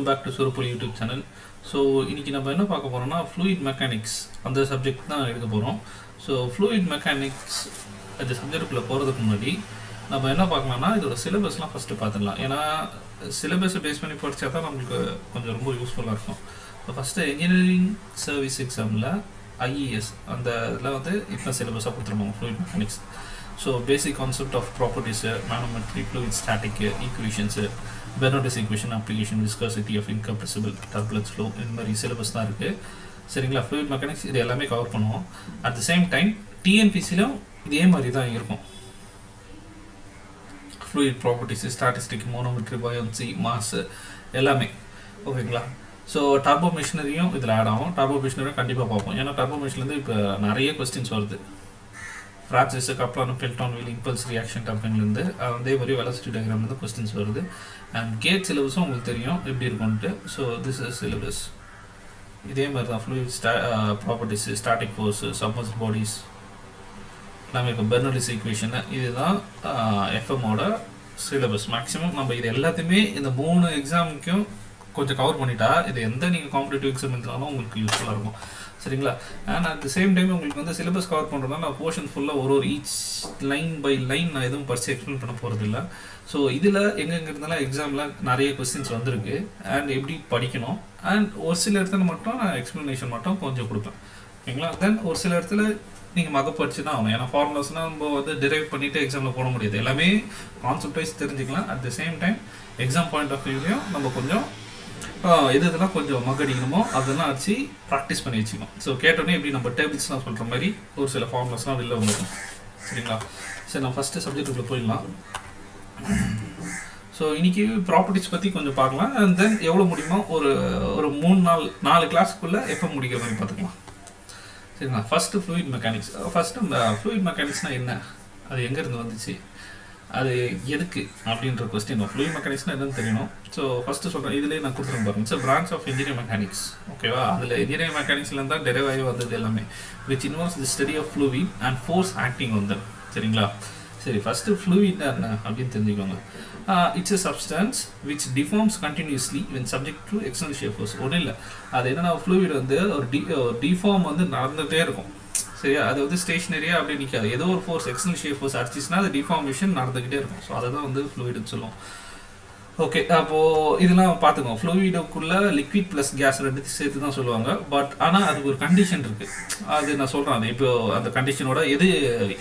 Welcome back to Surappuli YouTube channel. So இன்றைக்கி நம்ம என்ன பார்க்க போகிறோம்னா ஃப்ளூயிட் மெக்கானிக்ஸ் அந்த சப்ஜெக்ட் தான் எடுக்க போகிறோம். ஸோ ஃப்ளூயிட் மெக்கானிக்ஸ் அந்த சப்ஜெக்டுக்குள்ளே போகிறதுக்கு முன்னாடி நம்ம என்ன பார்க்கலாம்னா இதோட சிலபஸ்லாம் ஃபஸ்ட்டு பார்த்துடலாம். ஏன்னா சிலபஸை பேஸ் பண்ணி படித்தா தான் நம்மளுக்கு கொஞ்சம் ரொம்ப யூஸ்ஃபுல்லாக இருக்கும். இப்போ ஃபஸ்ட்டு இன்ஜினியரிங் சர்வீஸ் எக்ஸாமில் ஐஇஎஸ் அந்த இதில் வந்து இப்போ சிலபஸாக கொடுத்துருப்பாங்க fluid mechanics. So basic concept of properties, manometry, fluid static, equations, Bernoulli's equation, application, viscosity of incompressible turbulence flow, இந்த மாதிரி சிலபஸ் தான் இருக்குது. சரிங்களா? ஃப்ளூயிட் மெக்கானிக்ஸ் இது எல்லாமே கவர் பண்ணுவோம். அட் த சேம் டைம் டிஎன்பிசிலும் இதே மாதிரி தான் இருக்கும். Fluid properties, statistic, manometry, buoyancy, mass எல்லாமே ஓகேங்களா? ஸோ டர்போ மிஷினரியும் இதில் ஆட் ஆகும். டர்போ மிஷினரியும் கண்டிப்பாக பார்ப்போம். ஏன்னா டர்போ மிஷின்லேருந்து இப்போ நிறைய கொஸ்டின்ஸ் வருது. Francis Kaplan, Pelton wheel, impulse reaction டர்பைன்லேருந்து அதே மாதிரி வெலாசிட்டி டயக்ராம்லேருந்து கொஸ்டின்ஸ் வருது. அண்ட் கேட் சிலபஸும் உங்களுக்கு தெரியும் எப்படி இருக்கும்ன்ட்டு. So this is syllabus. இதே மாதிரி தான் fluid properties, static force, submerge bodies எல்லாமே இருக்கும். பெர்னலிஸ் ஈக்குவேஷன் இதுதான் எஃப்எம்மோட சிலபஸ். மேக்ஸிமம் நம்ம இது எல்லாத்தையுமே இந்த 3 எக்ஸாமுக்கும் கொஞ்சம் கவர் பண்ணிட்டா இது எந்த நீங்கள் காம்படிட்டிவ் எக்ஸாம் இருந்தாலும் உங்களுக்கு யூஸ்ஃபுல்லாக இருக்கும். சரிங்களா? And at the same time உங்களுக்கு வந்து சிலபஸ் கவர் பண்ணுறதுனால நான் போர்ஷன் ஃபுல்லாக ஒரு ஈச் லைன் பை லைன் நான் எதுவும் படித்து எக்ஸ்பிளைன் பண்ண போகிறது இல்லை. ஸோ இதில் எங்கெங்கிறதுனால எக்ஸாமில் நிறைய கொஸ்டின்ஸ் வந்திருக்கு அண்ட் எப்படி படிக்கணும் அண்ட் ஒரு சில இடத்துல மட்டும் நான் எக்ஸ்ப்ளனேஷன் மட்டும் கொஞ்சம் கொடுப்பேன். ஓகேங்களா? தென் ஒரு சில இடத்துல நீங்கள் மக படிச்சு தான் ஆகணும். ஏன்னா ஃபார்முலாஸ்னால் நம்ம வந்து டிரைவ் பண்ணிவிட்டு எக்ஸாமில் போட முடியாது. எல்லாமே கான்செப்ட் வைஸ் தெரிஞ்சுக்கலாம். At the same time exam point of வியூலையும் நம்ம கொஞ்சம் இதெல்லாம் கொஞ்சம் மக்கடிக்கணுமோ அதெல்லாம் வச்சு ப்ராக்டிஸ் பண்ணி வச்சுக்கணும். ஸோ கேட்டோன்னே எப்படி நம்ம டேபிள்ஸ்லாம் சொல்கிற மாதிரி ஒரு சில ஃபார்முலாஸ்லாம் வெளில வந்துடும். சரிங்களா? சரி, நான் ஃபஸ்ட்டு சப்ஜெக்ட்டுக்குள்ளே போயிடலாம். ஸோ இன்றைக்கி ப்ராப்பர்ட்டிஸ் பற்றி கொஞ்சம் பார்க்கலாம். அண்ட் தென் எவ்வளோ முடியுமோ ஒரு 4 கிளாஸுக்குள்ளே எப்போ முடிக்கிற மாதிரி பார்த்துக்கலாம். சரிங்களா? First fluid mechanics. First fluid மெக்கானிக்ஸ்னால் என்ன, அது எங்கேருந்து வந்துச்சு, அது எதுக்கு அப்படின்ற கொஸ்டின். ஃப்ளூயிட் மெக்கானிக்ஸ்னால் என்னன்னு தெரியணும். ஸோ ஃபஸ்ட்டு சொல்கிறேன், இதுலேயே நான் கொடுத்துருங்க பாருங்க. So branch of engineering mechanics. ஓகேவா? அதில் இன்ஜினியரிங் மெக்கானிக்ஸ்லேருந்து தான் டெரைவ் ஆகி வந்தது எல்லாமே. Which involves the study of fluid and force acting வந்து. சரிங்களா? சரி, ஃபஸ்ட்டு ஃப்ளூயிட் என்ன அப்படின்னு தெரிஞ்சுக்கோங்க. It's a substance which deforms continuously when subject to external shear force. ஒன்றும் இல்லை, அது என்னென்னா ஃப்ளூயிட் வந்து ஒரு டிஃபார்ம் வந்து நடந்துகிட்டே இருக்கும். சரியா? அது வந்து ஸ்டேஷனரியாக அப்படியே நிற்காது. ஏதோ ஒரு ஃபோர்ஸ், எக்ஸ்டர்னல் ஷியர் ஃபோர்ஸ் அடிச்சிச்சுன்னா அது டிஃபார்மேஷன் நடந்துக்கிட்டே இருக்கும். ஸோ அதை தான் வந்து ஃப்ளூயிடுன்னு சொல்லுவோம். ஓகே, அப்போது இதெல்லாம் பார்த்துக்கோங்க. ஃப்ளூயிடுக்குள்ளே லிக்விட் ப்ளஸ் கேஸ் ரெண்டுத்தையும் சேர்த்து தான் சொல்லுவாங்க. பட் ஆனால் அதுக்கு ஒரு கண்டிஷன் இருக்குது. அது நான் சொல்கிறேன். அது இப்போ அந்த கண்டிஷனோட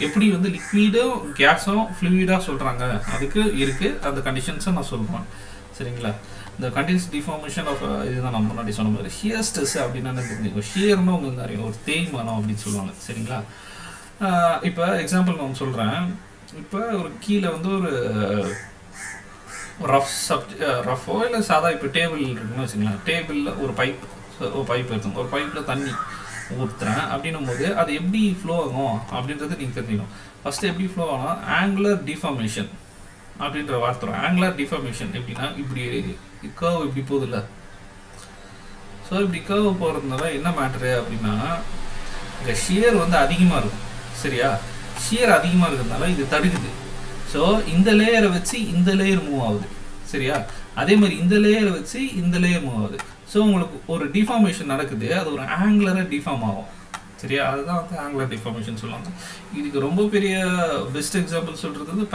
எப்படி வந்து லிக்விடும் கேஸும் ஃப்ளூயிடாக சொல்கிறாங்க அதுக்கு இருக்குது. அந்த கண்டிஷன்ஸை நான் சொல்கிறேன். சரிங்களா? இந்த கண்டினியூஸ் டிஃபார்மேஷன் ஆஃப் இதுதான் நான் முன்னாடி சொன்ன மாதிரி. ஷியர் ஸ்ட்ரெஸ் அப்படின்னா தெரிஞ்சுக்கோ. ஷியர்னா உங்களுக்கு நிறைய ஒரு தேய்மானம் அப்படின்னு சொல்லுவாங்க. சரிங்களா? இப்போ எக்ஸாம்பிள் நான் சொல்கிறேன். இப்போ ஒரு கீழே வந்து ஒரு ரஃபோ இல்லை சாதா இப்போ டேபிள் இருக்குன்னு வச்சுக்கலாம். டேபிளில் ஒரு பைப் இருக்கும். ஒரு பைப்பில் தண்ணி ஊற்றுறேன் அப்படின்னும் போது அது எப்படி ஃப்ளோ ஆகும் அப்படின்றது நீங்கள் தெரிஞ்சுக்கணும். ஃபஸ்ட்டு எப்படி ஃப்ளோ ஆகும், ஆங்குலர் டிஃபார்மேஷன் அப்படின்ற வார்த்தை. ஆங்குலர் டிஃபார்மேஷன் எப்படின்னா இப்படி கர்வ் இப்படி போகுது இல்லை. ஸோ இப்படி கர்வ் போகிறதுனால என்ன மேட்ரு அப்படின்னா இங்கே ஷியர் வந்து அதிகமாக இருக்கும். சரியா? ஷியர் அதிகமாக இருக்கிறதுனால இது தடுக்குது. ஸோ இந்த லேயரை வச்சு இந்த லேயர் மூவ் ஆகுது. சரியா? அதே மாதிரி இந்த லேயரை வச்சு இந்த லேயர் மூவ் ஆகுது. ஸோ உங்களுக்கு ஒரு டிஃபார்மேஷன் நடக்குது. அது ஒரு ஆங்குலராக டிஃபார்ம் ஆகும். சரியா? அதுதான் வந்து ஆங்குலர் டிஃபார்மேஷன் சொல்லுவாங்க. இதுக்கு ரொம்ப பெரிய பெஸ்ட் எக்ஸாம்பிள் சொல்கிறது வந்து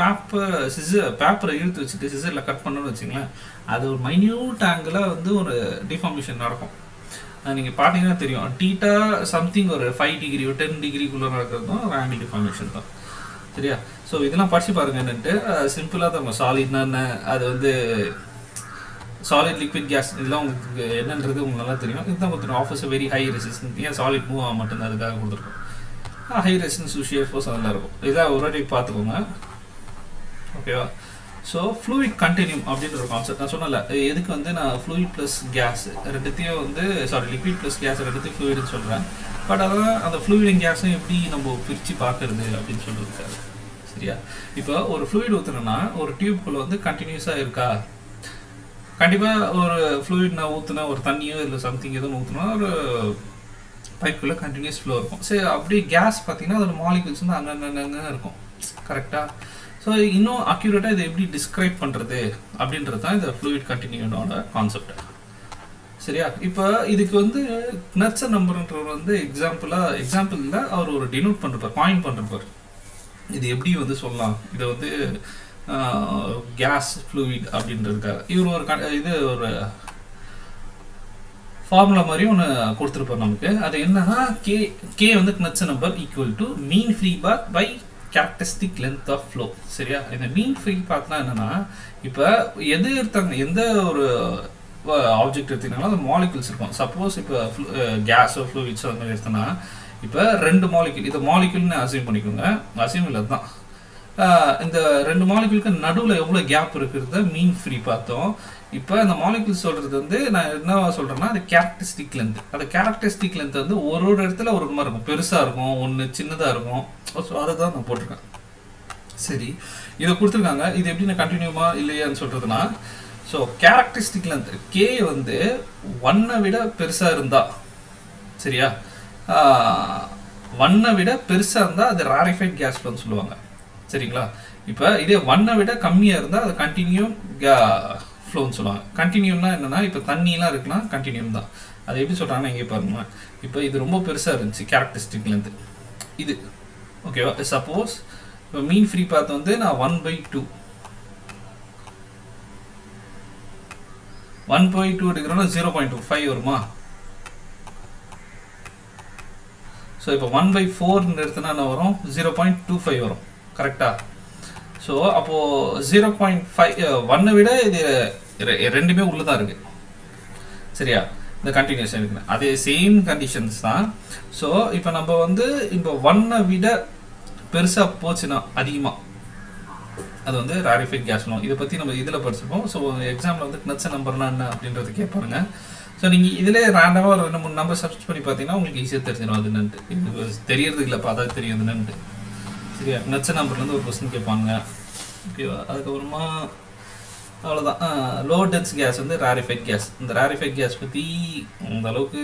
பேப்பரை இழுத்து வச்சுட்டு சிசரில் கட் பண்ணணும்னு வச்சுங்களேன். அது ஒரு மைன்யூட் ஆங்கிளாக வந்து ஒரு டிஃபார்மேஷன் நடக்கும். நீங்கள் பார்த்தீங்கன்னா தெரியும். டீட்டா சம்திங் ஒரு 5 டிகிரி 10 டிகிரிக்குள்ளே நடக்கிறதும் ஒரு ஆங்கிள் டிஃபார்மேஷன் தான். சரியா? ஸோ இதெல்லாம் படித்து பாருங்க. என்னன்ட்டு சிம்பிளாக தான் சாலிட்னா என்ன, அது வந்து சாலிட், லிக்விட், கேஸ் இதெல்லாம் உங்களுக்கு என்னன்றது உங்களுக்கு நல்லா தெரியும். இதுதான் கொடுத்துருக்கோம். Offers very high resistance. ஏன் சாலிட் மூவ் ஆக மட்டும்தான் அதுக்காக கொடுத்துருக்கோம். ஹை ரெசிஸ்டன்ஸ், ஷியர் ஃபோர்ஸ் அதெல்லாம் இருக்கும். இதான் ஒரு வாட்டி பார்த்துக்கோங்க. ஓகேவா? ஸோ ஃப்ளூயிட் கண்டினியூம் அப்படின்ற ஒரு கான்செப்ட் நான் சொன்னல. எதுக்கு வந்து நான் ஃப்ளூயிட் ப்ளஸ் கேஸ் ரெண்டுத்தையும் வந்து லிக்விட் ப்ளஸ் கேஸ் ரெண்டுத்தையும் ஃப்ளூயிட்னு சொல்கிறேன். பட் அதான் அந்த ஃப்ளூயிட் கேஸும் எப்படி நம்ம பிரித்து பார்க்கறது அப்படின்னு சொல்லியிருக்காரு. சரியா? இப்போ ஒரு ஃப்ளூயிட் ஊற்றுனோன்னா ஒரு டியூப்குள்ளே வந்து கண்டினியூஸாக இருக்கா? கண்டிப்பாக ஒரு ஃப்ளூயிட் நான் ஊற்றுனா ஒரு தண்ணியோ இல்லை சம்திங் எதுவும் ஊற்றுனா ஒரு பைப்புக்குள்ளே கண்டினியூஸ் ஃப்ளோ இருக்கும். சரி, அப்படியே கேஸ் பார்த்தீங்கன்னா அதோட மாலிகுல்ஸ் வந்து அங்கங்கே இருக்கும். கரெக்டாக? ஸோ இன்னும் அக்யூரேட்டாக இதை எப்படி டிஸ்கிரைப் பண்ணுறது அப்படின்றது தான் இந்த ஃப்ளூயிட் கண்டினியூனோட கான்செப்ட். சரியா? இப்போ இதுக்கு வந்து நட்ச நம்பர்ன்றவர் வந்து எக்ஸாம்பிளில் அவர் ஒரு டினோட் பண்ணிருப்பார், காயின் பண்ணிருப்பார். இது எப்படி வந்து சொல்லலாம், இதை வந்து கேஸ் ஃப்ளூயிட் அப்படின்றதுக்காக இவர் ஒரு ஃபார்முலா மாதிரி ஒன்று கொடுத்துருப்பார் நமக்கு. அது என்னன்னா கே வந்து Knudsen number equal to mean free path by characteristic length of flow. சரியா? இந்த மீன் ஃப்ரீ பாத்னா என்னன்னா, இப்போ எது எடுத்தாங்க, எந்த ஒரு ஆப்ஜெக்ட் எடுத்தீங்கன்னா அது மாலிகுல்ஸ் இருக்கும். சப்போஸ் இப்போ கேஸோ ஃப்ளூயிட்ஸோ அந்த மாதிரி எடுத்தோன்னா, இப்போ 2 மாலிகுல், இதை மாலிகுல்னு அசியூம் பண்ணிக்கோங்க. அசியூம் இல்லை தான், இந்த 2 மாலிகுலுக்கு நடுவில் எவ்வளோ கேப் இருக்கிறத மீன் ஃப்ரீ பார்த்தோம். இப்போ இந்த மாலிகுல் சொல்கிறது வந்து நான் என்ன சொல்கிறேன்னா, அது கேரக்டரிஸ்டிக் லென்த். அந்த கேரக்டரிஸ்டிக் லென்த் வந்து ஒரு இடத்துல ஒரு மாதிரி இருக்கும், பெருசாக இருக்கும், ஒன்று சின்னதாக இருக்கும். ஸோ அதை தான் நான் போட்டிருக்கேன். சரி, இதை கொடுத்துருக்காங்க. இது எப்படி நான் கண்டினியூமா இல்லையான்னு சொல்கிறதுனா, ஸோ கேரக்டரிஸ்டிக் லென்த் கே வந்து 1 விட பெருசாக இருந்தா, சரியா, 1 விட பெருசாக இருந்தால் அது ராரிஃபைட் கேஸ் ஃப்ளோன்னு சொல்லுவாங்க. சரிங்களா? இப்போ இதே 1 விட கம்மியாக இருந்தால் அது கண்டினியூம் ஃப்ளோன்னு சொல்லுவாங்க. கண்டினியூம்னா என்னென்னா, இப்போ தண்ணியெலாம் இருக்குன்னா கண்டினியூம் தான். அது எப்படி சொல்கிறாங்கன்னா இங்கே பாருங்க. இப்போ இது ரொம்ப பெருசாக இருந்துச்சு கேரக்டரிஸ்டிக் லென்த் இது, ஓகேவா? சப்போஸ் இப்போ மீன் ஃப்ரீ பாத் வந்து நான் 1/2 எடுக்கிறோன்னா 0.25 வருமா? ஸோ இப்போ 1/4 எடுத்தனா என்ன வரும்? 0.25 வரும். கரெக்டா? ஸோ அப்போது 0.5 1 விட இது ரெண்டுமே உள்ளே தான் இருக்குது. சரியா? இந்த கண்டினியூஷன் இருக்குது. அதே சேம் கண்டிஷன்ஸ் தான். ஸோ இப்போ நம்ம வந்து இப்போ 1 விட பெருசாக போச்சுன்னா அதிகமாக, அது வந்து ராரிஃபைட் கேஸ் ஃப்ளோ. இதை பற்றி நம்ம இதில் படிச்சிருப்போம். ஸோ எக்ஸாமில் வந்து நட்ச நம்பர்லாம் என்ன அப்படின்றது கேட்பாருங்க. ஸோ நீங்கள் இதில் ரேண்டமாக ஒரு 2-3 நம்பர் சர்ச் பண்ணி பார்த்தீங்கன்னா உங்களுக்கு ஈஸியாக தெரிஞ்சிடும் அது என்னன்ட்டு. இது தெரியறது இல்லை, பார்த்தா தெரியும் அது என்னன்ட்டு. சரியா? நட்ச நம்பர்லேருந்து ஒரு கொஸ்டின் கேட்பாங்க. ஓகேவா? அதுக்கப்புறமா அவ்வளோதான். லோ டென்ஸ் கேஸ் வந்து ராரிஃபைட் கேஸ். இந்த ராரிஃபைட் கேஸ் பற்றி அந்த அளவுக்கு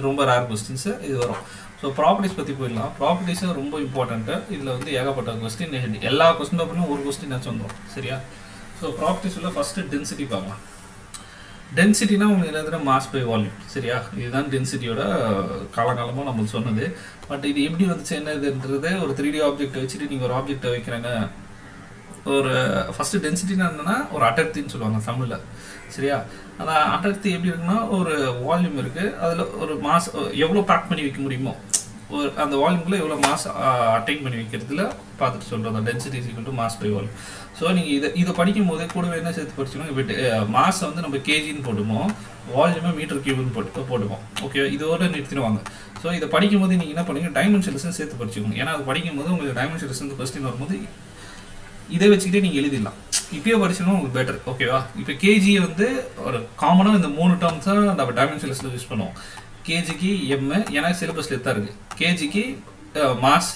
ரொம்ப ரேர் கொஸ்டின்ஸு இது வரும். ஸோ ப்ராப்பர்ட்டிஸ் பற்றி போயிடலாம். ப்ராப்பர்ட்டிஸும் ரொம்ப இம்பார்ட்டண்ட்டு. இதில் வந்து ஏகப்பட்ட கொஸ்டின், எல்லா கொஸ்டின் பேப்பர்லையும் ஒரு கொஸ்டின் ஆச்சு வந்துடும். சரியா? ஸோ ப்ராப்பர்ட்டிஸ் உள்ள ஃபஸ்ட்டு டென்சிட்டி பார்க்கலாம். டென்சிட்டினா உங்களுக்கு எல்லாத்துல மாஸ் பை வால்யூம். சரியா? இதுதான் டென்சிட்டியோட காலகாலமாக நம்மளுக்கு சொன்னது. பட் இது எப்படி வந்துச்சு என்னதுன்றது, ஒரு 3D ஆப்ஜெக்ட் வச்சுட்டு நீங்கள் ஒரு ஆப்ஜெக்டை வைக்கிறாங்க. ஒரு ஃபஸ்ட்டு டென்சிட்டினா என்னென்னா ஒரு அடர்த்தின்னு சொல்லுவாங்க தமிழில். சரியா? அந்த அடர்த்தி எப்படி இருக்குன்னா, ஒரு வால்யூம் இருக்குது, அதில் ஒரு மாஸ் எவ்வளோ பேக் பண்ணி வைக்க முடியுமோ, ஒரு அந்த வால்யூம்குள்ளே எவ்வளோ மாஸ் அட்டைன் பண்ணி வைக்கிறதுல பார்த்துட்டு சொல்கிறோம். Density is equal to mass by volume. So நீங்கள் இதை படிக்கும் போதே கூடவே என்ன சேர்த்து படிச்சுக்கணும், இப்போ மாஸை வந்து நம்ம கேஜின்னு போட்டுப்போம், வால்யூமை மீட்டர் கியூப்னு போட்டுப்போம். ஓகே, இதோட நிறுத்திடுவாங்க. ஸோ இதை படிக்கும் போது நீங்கள் என்ன பண்ணுங்க, டைமென்ஷன்ஸும் சேர்த்து படிச்சுக்கோங்க. ஏன்னா அது படிக்கும் போது உங்களுக்கு டைமென்ஷன்ஸ் கொஸ்டின் வரும்போது இதை வச்சுக்கிட்டே நீங்கள் எழுதிடலாம். இப்பயே படிச்சோன்னா உங்களுக்கு பெட்டர். ஓகேவா? இப்போ கேஜி வந்து ஒரு காமனாக இந்த 3 டேர்ம்ஸ் தான் நம்ம டைமென்ஷன்ஸில் யூஸ் பண்ணுவோம். கேஜிக்கு எம், ஏன்னா சிலபஸில் தான் இருக்குது. கேஜிக்கு மாஸ்,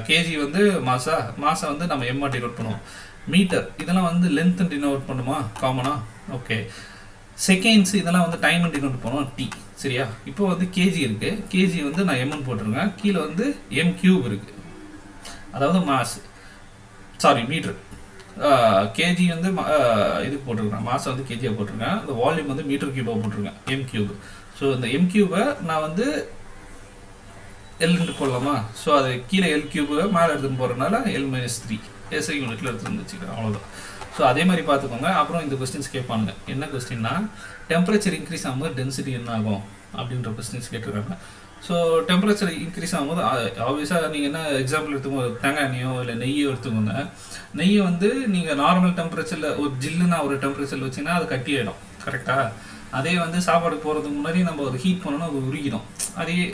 கேஜி வந்து மாஸை வந்து நம்ம எம்மா டினோட் பண்ணுவோம். மீட்டர் இதெல்லாம் வந்து லென்த் டினோட் பண்ணுமா காமனாக? ஓகே. செகண்ட்ஸ் இதெல்லாம் வந்து டைம் டினோட் பண்ணுவோம் டி. சரியா? இப்போ வந்து கேஜி இருக்குது, கேஜி வந்து நான் எம்னு போட்டிருக்கேன், கீழே வந்து எம் கியூப் இருக்குது, அதாவது மாஸ், சாரி மீட்டர். கேஜி வந்து இதுக்கு போட்டிருக்கேன், மாசம் வந்து கேஜியாக போட்டிருக்கேன், இந்த வால்யூம் வந்து மீட்டர் கியூபாக போட்டிருக்கேன், எம் கியூப். ஸோ இந்த எம் கியூபை நான் வந்து எல்னு போடலாமா? ஸோ அது கீழே எல் கியூபை மேலே எடுத்துன்னு போகிறதுனால L-3 எஸ்ஐ யூனிட்டில் எடுத்துன்னு வச்சுக்கிறேன். அவ்வளோதான். ஸோ அதே மாதிரி பார்த்துக்கோங்க. அப்புறம் இந்த கொஸ்டின்ஸ் கேட்பானுங்க. என்ன கொஸ்டின்னா, டெம்பரேச்சர் இன்க்ரீஸ் ஆகும்போது டென்சிட்டி என்ன ஆகும் அப்படின்ற கொஸ்டின்ஸ் கேட்டிருக்காங்க. ஸோ டெம்பரேச்சர் இன்க்ரீஸ் ஆகும்போது ஆப்வியஸாக நீங்கள் என்ன எக்ஸாம்பிள் எடுத்துக்கோங்க, தேங்காய் எண்ணெயோ இல்லை நெய்யோ எடுத்துக்கோங்க. நெய்யை வந்து நீங்கள் நார்மல் டெம்பரேச்சரில் ஒரு ஜில்லுனா ஒரு டெம்பரேச்சரில் வச்சிங்கன்னா அது கட்டி ஆகிடும். கரெக்டாக? அதே வந்து சாப்பாடு போகிறதுக்கு முன்னாடி நம்ம ஒரு ஹீட் பண்ணோன்னா அது உருகிடும்.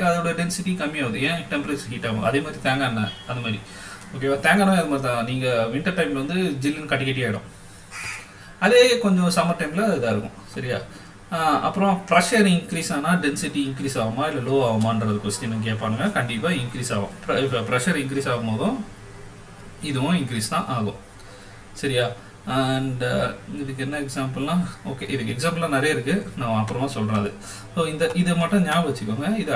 அதோட டென்சிட்டி கம்மியாகுது. ஏன்? டெம்பரேச்சர் ஹீட் ஆகும். அதே மாதிரி தேங்காய் எண்ணெய் அது மாதிரி. ஓகேவா? தேங்காய் எண்ணெய் அது மாதிரி தான். நீங்கள் வின்டர் டைமில் வந்து ஜில்லுன்னு கட்டி ஆகிடும். அதே கொஞ்சம் சம்மர் டைமில் இதாக இருக்கும். சரியா? அப்புறம் ப்ரெஷர் இன்க்ரீஸ் ஆனால் டென்சிட்டி இன்க்ரீஸ் ஆகுமா இல்லை லோ ஆகுமான்றது கொஸ்டின் கேட்பாங்க. கண்டிப்பாக இன்க்ரீஸ் ஆகும். இப்போ ப்ரெஷர் இன்க்ரீஸ் ஆகும் போதும் இதுவும் இன்க்ரீஸ் தான் ஆகும். சரியா? அண்ட் இதுக்கு என்ன எக்ஸாம்பிள்னா, ஓகே இதுக்கு எக்ஸாம்பிளாக நிறைய இருக்குது, நான் அப்புறமா சொல்கிறேன் அது. ஸோ இதை மட்டும் ஞாபகம் வச்சுக்கோங்க. இது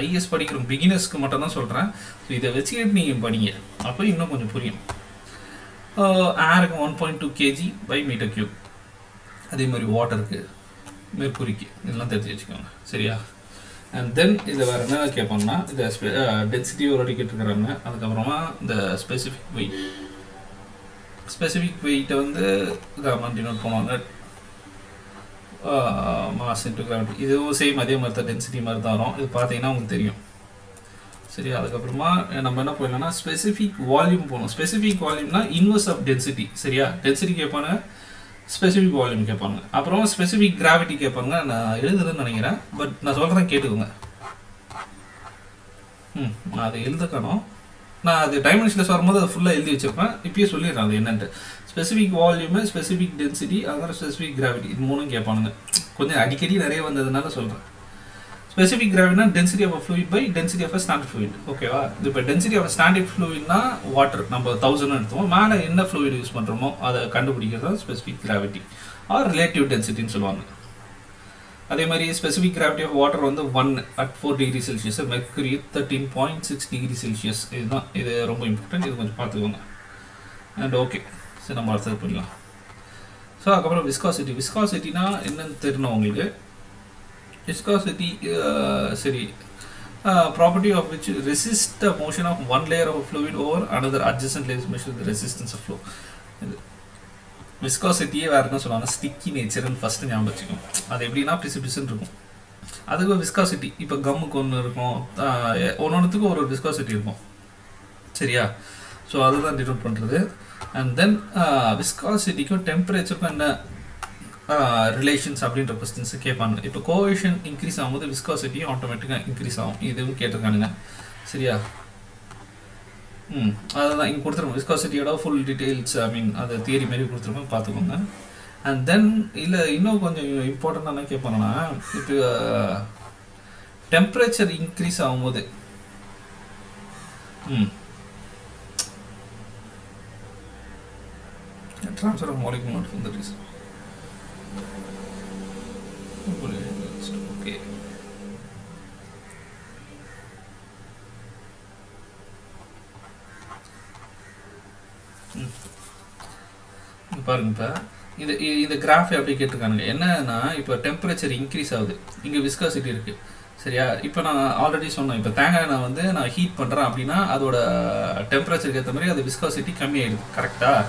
ஐஏஎஸ் படிக்கிற பிகினர்ஸ்க்கு மட்டும் தான் சொல்கிறேன். ஸோ இதை வச்சுக்கிட்டு நீங்கள் படிங்க, அப்போ இன்னும் கொஞ்சம் புரியும். ஏருக்கு 1.2 kg/m3. அதே மாதிரி வாட்டருக்கு மெர்க்குரிக்கு. இதெல்லாம் தெரிஞ்சு வச்சுக்கோங்க. சரியா? அண்ட் தென் இதில் வேறு என்ன கேட்பாங்கன்னா, இதை டென்சிட்டி ஒரு வாட்டி கேட்டுருக்குறாங்க. அதுக்கப்புறமா இந்த ஸ்பெசிஃபிக் வெயிட்டை வந்து இதை டினோட் பண்ணுவாங்க. Mass into gravity. இதுவும் சேம் அதே மாதிரி தான், டென்சிட்டி மாதிரி தான் வரும். இது பார்த்தீங்கன்னா உங்களுக்கு தெரியும். சரி, அதுக்கப்புறமா நம்ம என்ன போயிடலாம்னா ஸ்பெசிஃபிக் வால்யூம் போகணும். ஸ்பெசிஃபிக் வால்யூம்னா இன்வர்ஸ் ஆஃப் டென்சிட்டி. சரியா? டென்சிட்டி கேட்பாங்க, ஸ்பெசிஃபிக் வால்யூம் கேட்பாங்க, அப்புறம் ஸ்பெசிஃபிக் கிராவிட்டி கேட்பாங்க. நான் எழுதுறேன்னு நினைக்கிறேன், பட் நான் சொல்கிறேன் கேட்டுக்கோங்க. நான் அதை எழுதுக்கணும். நான் அது டைமென்ஷன்ஸ் வரும்போது அதை ஃபுல்லாக எழுதி வச்சிருப்பேன். இப்பயே சொல்லிடுறேன் அது என்னன்ட்டு. ஸ்பெசிஃபிக் வால்யூமு, ஸ்பெசிஃபிக் டென்சிட்டி, அப்புறம் ஸ்பெசிஃபிக் கிராவிட்டி, இது மூணும் கேட்பானுங்க. கொஞ்சம் அடிக்கடி நிறைய வந்ததுனால சொல்கிறேன். ஸ்பெசிஃபிக் கிராவிட்டினா density of fluid by density of standard fluid. ஓகேவா? இப்போ டென்சிட்டி ஆஃப் ஸ்டாண்டர்ட் ஃப்ளூயிட்னா வாட்டர் நம்ம 1000 எடுத்தோம். மேலே என்ன ஃப்ளூயிட் யூஸ் பண்ணுறோமோ அதை கண்டுபிடிக்கிறது தான் ஸ்பெசிஃபிக் கிராவிட்டி ஆர் ரிலேட்டிவ் டென்சிட்டின்னு சொல்லுவாங்க. அதே மாதிரி ஸ்பெசிஃபிக் கிராவிட்டி ஆஃப் வாட்டர் வந்து 1 at 4 degree Celsius, mercury 13.6 degree Celsius. இதுதான், இது ரொம்ப இம்பார்ட்டன்ட். இது கொஞ்சம் பார்த்துக்கோங்க. அண்ட் ஓகே, சரி நம்ம அடுத்தது போயிடலாம். ஸோ அதுக்கப்புறம் விஸ்காசிட்டினா என்னன்னு தெரியணும் உங்களுக்கு. Viscosity, சரி, property of which resist the motion of one layer of fluid over another adjacent layer measure the resistance of flow. விஸ்காசிட்டியே வேறு என்ன சொல்லுவாங்க, ஸ்டிக்கி நேச்சர்னு ஃபஸ்ட்டு ஞாபகம் வச்சுக்கோம். அது எப்படின்னா பிசுன்னு இருக்கும். அதுக்கு விஸ்காசிட்டி, இப்போ கம்முக்கு ஒன்று இருக்கும், ஒன்றுத்துக்கும் ஒரு விஸ்காசிட்டி இருக்கும். சரியா? ஸோ அதுதான் டினோட் பண்ணுறது. அண்ட் தென் விஸ்காசிட்டிக்கும் டெம்பரேச்சருக்கும் என்ன ரிலேஷன்ஸ் அப்படின்ற கொஸ்டின்ஸை கேட்பாங்க. இப்போ கோஎஃபிஷியன்ட் இன்க்ரீஸ் ஆகும்போது விஸ்காசிட்டியும் ஆட்டோமேட்டிக்காக இன்க்ரீஸ் ஆகும். இதுவும் கேட்டிருக்கானுங்க. சரியா? அதுதான் இங்கே கொடுத்துருவோம். விஸ்காசிட்டியோட ஃபுல் டீட்டெயில்ஸ், அது தியரி மாரி கொடுத்துருவோம், பார்த்துக்கோங்க. அண்ட் தென் இல்லை இன்னும் கொஞ்சம் இம்பார்ட்டண்டாக என்ன கேட்பாங்கன்னா, இப்போ டெம்பரேச்சர் இன்க்ரீஸ் ஆகும்போது transfer of molecular from the reason. Okay, பாருங்க. இப்போ இந்த கிராஃப் எப்படி கேட்டிருக்கானுங்க என்னன்னா, இப்போ டெம்பரேச்சர் இன்க்ரீஸ் ஆகுது, இங்கே விஸ்காசிட்டி இருக்குது. சரியா? இப்போ நான் ஆல்ரெடி சொன்னேன், இப்போ தேங்காய் எண்ணெய் வந்து நான் ஹீட் பண்ணுறேன் அப்படின்னா அதோட டெம்பரேச்சருக்கு ஏற்ற மாதிரி அது விஸ்காசிட்டி கம்மியாயிடுது. கரெக்டாக?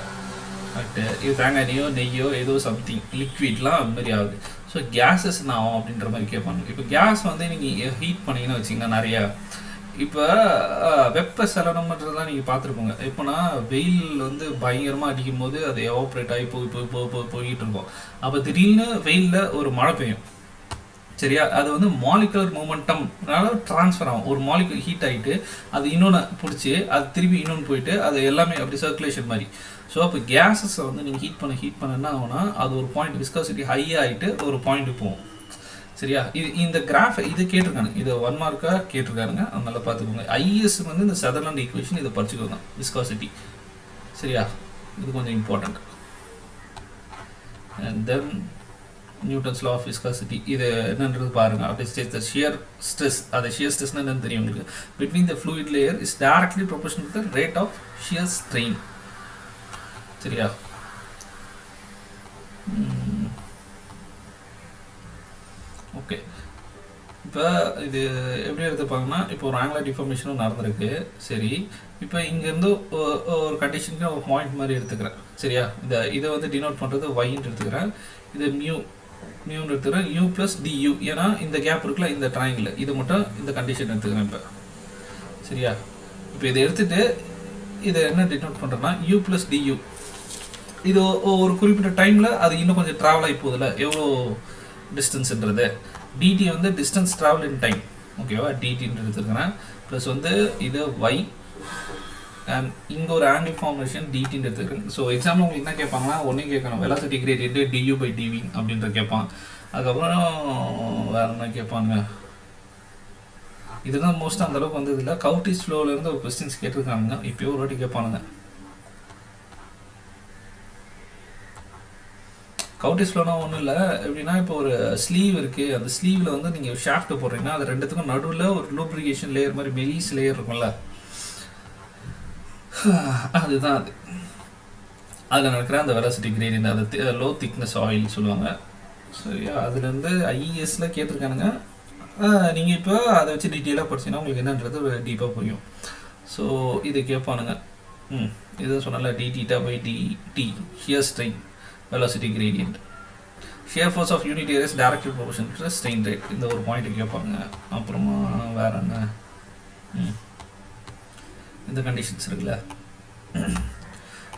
கரெக்டு. இது தேங்காய் எண்ணெயோ நெய்யோ ஏதோ சம்திங் லிக்விட்லாம் அந்த மாதிரி ஆகுது. ஸோ கேஸஸ் என்ன ஆகும் அப்படின்ற மாதிரி கேட்பாங்க. இப்போ கேஸ் வந்து நீங்கள் ஹீட் பண்ணிங்கன்னு வச்சிங்கன்னா நிறையா, இப்போ வெப்ப சலனம்ன்றதுலாம் நீங்கள் பார்த்துருப்போங்க. இப்போனா வெயில் வந்து பயங்கரமாக அடிக்கும் போது அது எவாப்ரேட் ஆகி போயிட்டு இருக்கும். அப்போ திடீர்னு வெயிலில் ஒரு மழை பெய்யும். சரியா? அது வந்து மாலிகுலர் மொமெண்டம்னால ட்ரான்ஸ்ஃபர் ஆகும். ஒரு மாலிகுல் ஹீட் ஆகிட்டு அது இன்னொன்று பிடிச்சி அது திருப்பி இன்னொன்று போயிட்டு அது எல்லாமே அப்படி சர்க்குலேஷன் மாதிரி. ஸோ அப்போ கேஸஸை வந்து நீங்கள் ஹீட் பண்ண என்ன ஆகுனா அது ஒரு பாயிண்ட் விஸ்காசிட்டி ஹை ஆகிட்டு ஒரு பாயிண்ட் போகும். சரியா? இந்த கிராஃப் இது கேட்டிருக்காங்க, இது 1 மார்க்காக கேட்டிருக்காருங்க, அதனால பார்த்துக்கோங்க. ஐஎஸ் வந்து இந்த சதர்லாண்ட் ஈக்குவேஷன் இதை படிச்சுக்கோங்க, விஸ்காசிட்டி. சரியா? இது கொஞ்சம் important. And then Newton's law of viscosity, இது என்னன்றது பாருங்க. அப்படி ஷியர் ஸ்ட்ரெஸ், அது ஷியர் ஸ்ட்ரெஸ்னா என்னன்னு தெரியும் உங்களுக்கு. Between the fluid layer is directly proportional to the rate of shear strain. சரியா? ஓகே, இப்போ இது எப்படி எடுத்துப்பாங்கன்னா, இப்போ ஒரு ஆங்குலர் டிஃபார்மேஷனும் நடந்திருக்கு. சரி, இப்போ இங்கேருந்து ஒரு கண்டிஷனுக்கு ஒரு பாயிண்ட் மாதிரி எடுத்துக்கிறேன். சரியா? இதை வந்து டினோட் பண்ணுறது ஒயின்னு எடுத்துக்கிறேன். இது மியூன்னு எடுத்துக்கிறேன், யூ ப்ளஸ் டியூ. ஏன்னா இந்த கேப் இருக்குல்ல இந்த ட்ரையாங்கிள், இது மட்டும் இந்த கண்டிஷன் எடுத்துக்கிறேன் இப்போ. சரியா? இப்போ இதை எடுத்துகிட்டு இதை என்ன டினோட் பண்ணுறேன்னா யூ ப்ளஸ் டியூ. இது ஒரு குறிப்பிட்ட டைமில் அது இன்னும் கொஞ்சம் ட்ராவல் ஆகி போகுதுல்ல, எவ்வளோ டிஸ்டன்ஸுன்றது. டிடி வந்து டிஸ்டன்ஸ் ட்ராவல் இன் டைம். ஓகேவா? டிடின்னு எடுத்துருக்கிறேன். ப்ளஸ் வந்து இது ஒய் அண்ட் இங்கே ஒரு ஆங்கிள் ஃபார்மேஷன் டிடின்னு எடுத்துக்கிறேன். ஸோ எக்ஸாம்பிள் உங்களுக்கு என்ன கேட்பாங்கன்னா, ஒன்றே கேட்கணும், velocity gradient du by dv அப்படின்ற கேட்பான். அதுக்கப்புறம் வேறு என்ன கேட்பாங்க, இதுதான் மோஸ்ட்டாக அந்தளவுக்கு வந்தது இல்லை. கவுட்டிஸ் ஃப்ளோவிலேருந்து ஒரு கொஸ்டின்ஸ் கேட்டிருக்காங்க, இப்போயே ஒரு வாட்டி கேட்பானுங்க. கவுட்டிஸ் ஃப்ளோனா ஒன்றும் இல்லை, எப்படின்னா இப்போ ஒரு ஸ்லீவ் இருக்குது, அந்த ஸ்லீவில் வந்து நீங்கள் ஷாஃப்ட் போடுறீங்கன்னா அது ரெண்டுத்துக்கும் நடுவில் ஒரு லூப்ரிகேஷன் லேயர் மாதிரி மெலிஸ் லேயர் இருக்கும்ல, அதுதான் அது. அதில் நடக்கிற அந்த வெலாசிட்டி கிரேடியன்ட், அது லோ திக்னஸ் ஆயில் சொல்லுவாங்க. சரியா? அதுலேருந்து ஐஇஎஸ்ல கேட்டிருக்கானுங்க. நீங்கள் இப்போ அதை வச்சு டீட்டெயிலாக படிச்சீங்கன்னா உங்களுக்கு என்னன்றது டீப்பாக புரியும். ஸோ இது கேட்பானுங்க. இது சொன்னால d theta by d shear strain velocity gradient shear force of unit areas direct proportion to strain rate. இந்த ஒரு பாயிண்ட் கேட்பாங்க. அப்புறமா வேற என்ன, இந்த கண்டிஷன்ஸ் இருக்குல்ல,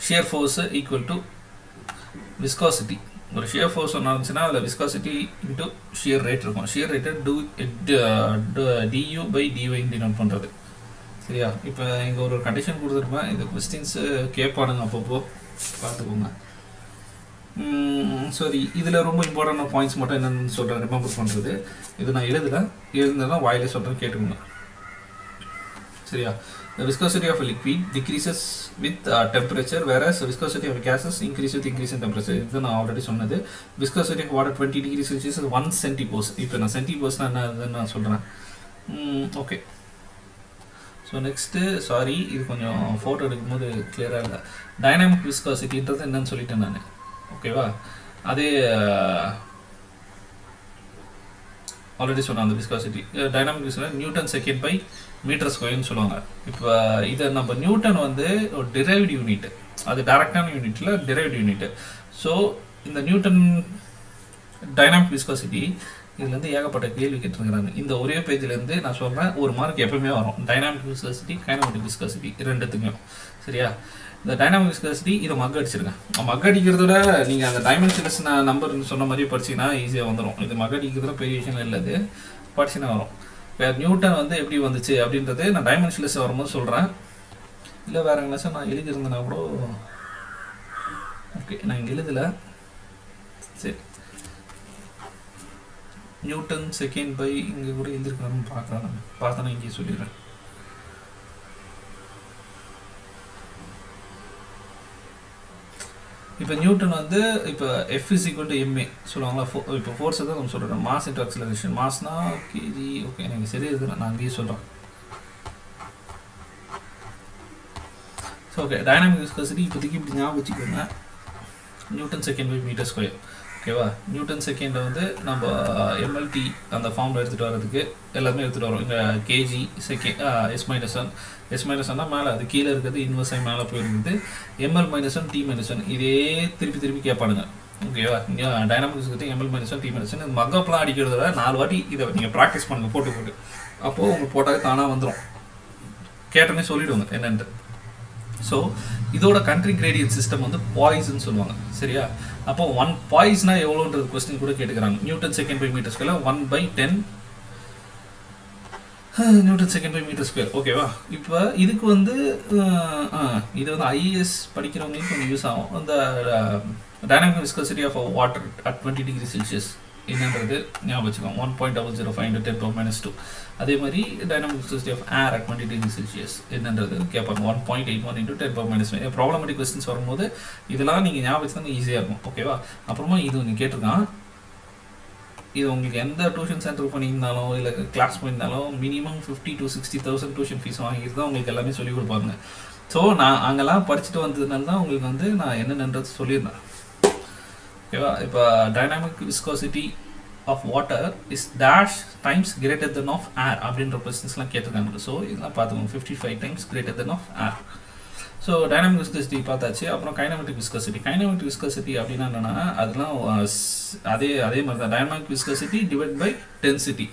shear force equal to viscosity. ஒரு ஷியர் ஃபோர்ஸ் ஒன்று இருந்துச்சுன்னா அதில் விஸ்காசிட்டி இன்ட்டு ஷியர் ரேட் இருக்கும். ஷியர் ரேட்டை டியூ பை டிஒய்ன்னு டினோட் பண்ணுறது. சரியா? இப்போ இங்கே ஒரு கண்டிஷன் கொடுத்துருப்பேன். இந்த கொஸ்டின்ஸு கேட்பானுங்க, அப்பப்போ பார்த்துக்கோங்க. சரி, இதில் ரொம்ப இம்பார்ட்டண்டான பாயிண்ட்ஸ் மட்டும் என்னென்னு சொல்கிறேன், ரிமெம்பர் பண்ணுறது. இது நான் எழுதுனா வாயிலே சொல்கிறேன், கேட்டுக்கோங்க. சரியா? The viscosity of a liquid decreases with temperature, whereas viscosity of gases increase with increase in temperature. இது நான் ஆல்ரெடி சொன்னது. Viscosity of water 20 degrees Celsius is 1 centipose. இப்போ நான் சென்டிபோஸ் நான் சொல்கிறேன். ஓகே. ஸோ நெக்ஸ்ட்டு, சாரி இது கொஞ்சம் ஃபோட்டோ எடுக்கும்போது கிளியராக இல்லை. டைனாமிக் விஸ்காசிட்டின்றது என்னன்னு சொல்லிட்டேன் நான். ஓகேவா? அதே ஆல்ரெடி சொன்னேன். அந்த viscosity dynamic viscosity newton second by metre ஸ்கொயர்னு சொல்லுவாங்க. இப்போ இதை நம்ம நியூட்டன் வந்து ஒரு டிரைவ்டு யூனிட், அது டைரக்டான யூனிட்டில் டிரைவ்டு யூனிட். ஸோ இந்த நியூட்டன் டைனாமிக் விஸ்காசிட்டி இதுலேருந்து ஏகப்பட்ட கேள்வி கேட்டுருக்கிறாங்க. இந்த ஒரே பேஜ்லேருந்து நான் சொல்கிறேன், ஒரு மார்க் எப்பவுமே வரும். டைனாமிக் விஸ்காசிட்டி, கைனமெட்டிக் விஸ்காசிட்டி ரெண்டுத்துக்கும். சரியா? இந்த டைனாமிக் விஸ்காசிட்டி இதை மக் அடிச்சிருக்கேன். மக் அடிக்கிறதோட நீங்கள் அந்த டைமென்ஷன்லெஸ் நம்பர்னு சொன்ன மாதிரி படிச்சிங்கன்னா ஈஸியாக வந்துடும். இது மக் அடிக்கிறதுல பெரிய விஷயம் இல்லை, இது படிச்சுன்னா வரும். வேறு நியூட்டன் வந்து எப்படி வந்துச்சு அப்படின்றது நான் டைமென்ஷன்லெஸ் வரும்போது சொல்கிறேன். இல்லை வேறு எங்கேனாச்சும் நான் எழுதியிருந்தேன்னா கூட ஓகே, நான் இங்கே எழுதலை. சரி, நியூட்டன் செகண்ட் பை இங்கே கூட எழுதியிருக்கான்னு பார்க்குறேன். பார்த்தேன்னா இங்கே சொல்லிடுறேன். இப்போ நியூட்டன் வந்து இப்போ F is equal to M A சொல்லுவாங்களா. இப்போ ஃபோர்ஸை தான் நம்ம சொல்கிறோம். Mass into acceleration. மாஸ்னா கேஜி. ஓகே, எனக்கு சரியாக இருக்குதுண்ணா, நான் அங்கேயே சொல்கிறேன். ஸோ ஓகே, டைனாமிக் விஸ்காசிட்டி இப்போதைக்கு இப்படி ஞாபகம் வச்சுக்கோங்க. Newton second by metre square. ஓகேவா? நியூட்டன் செகண்டை வந்து நம்ம எம்எல்டி அந்த ஃபார்மில் எடுத்துகிட்டு வரதுக்கு எல்லாமே எடுத்துகிட்டு வரோம். இங்கே கேஜி செகண்ட் S-1 S-1 மேலே, அது கீழே இருக்கிறது இன்வெர்ஸாக மேலே போயிருக்குது. ML-1 T-1 இதே திருப்பி கேட்பானுங்க. ஓகேவா? இங்கே டைனாமிக் விஸ்காசிட்டி ML-1 T-1 இது மகப்லாம் அடிக்கிறத விட 4 வாட்டி இதை நீங்கள் ப்ராக்டிஸ் பண்ணுங்கள் போட்டு. அப்போது உங்களுக்கு போட்டால் தானாக வந்துடும். கேட்டோன்னே சொல்லிவிடுவாங்க என்னென்ட்டு. ஸோ இதோட கண்ட்ரி கிரேடியன்ட் சிஸ்டம் வந்து பாய்ஸ்ன்னு சொல்லுவாங்க. சரியா? அப்போ 1 பாய்ஸ்னா எவ்வளோன்றது கொஸ்டின் கூட கேட்டுக்கிறாங்க. Newton second by metre square 1/10 newton second by metre square. ஓகேவா? இப்போ இதுக்கு வந்து இது வந்து ஐஏஎஸ் படிக்கிறவங்களுக்கு கொஞ்சம் யூஸ் ஆகும். அந்த dynamic viscosity of water at 20 degree Celsius என்னன்றது ஞாபகம் வச்சுக்கோங்க. 1.005 × 10⁻². அதே மாதிரி dynamic viscosity of air at 20 degree Celsius என்னன்றது கேட்பாங்க. 1.81 × 10⁻⁵. ப்ராப்ளமேட்டிக் கொஸ்டின்ஸ் வரும்போது இதெல்லாம் நீங்கள் ஞாபகம் வச்சுதான் ஈஸியாக இருக்கும். ஓகேவா? அப்புறமா இது நீங்கள் கேட்டிருக்கான். இது உங்களுக்கு எந்த டியூஷன் சென்டர் பண்ணியிருந்தாலும் இல்லை கிளாஸ் பண்ணியிருந்தாலும் மினிமம் 50,000 to 60,000 டியூஷன் ஃபீஸ் வாங்கிட்டு தான் உங்களுக்கு எல்லாமே சொல்லிக் கொடுப்பாங்க. ஸோ நான் அங்கெல்லாம் படிச்சுட்டு வந்ததுனால தான் உங்களுக்கு வந்து நான் என்னென்னன்றது சொல்லியிருந்தேன். ஓகேவா? இப்போ dynamic viscosity of water is dash times greater than of air அப்படின்ற கொஸ்டின்ஸ்லாம் கேட்டிருக்காங்க. ஸோ இதெல்லாம் பார்த்துக்கோங்க. 55 times greater than of air. So dynamic viscosity பார்த்தாச்சு. அப்புறம் கைனமெட்டிக் விஸ்காசிட்டி. கைனமெட்டிக் விஸ்காசிட்டி அப்படின்னா என்னென்னா அதெல்லாம் அதே மாதிரி தான். Dynamic viscosity divide by density.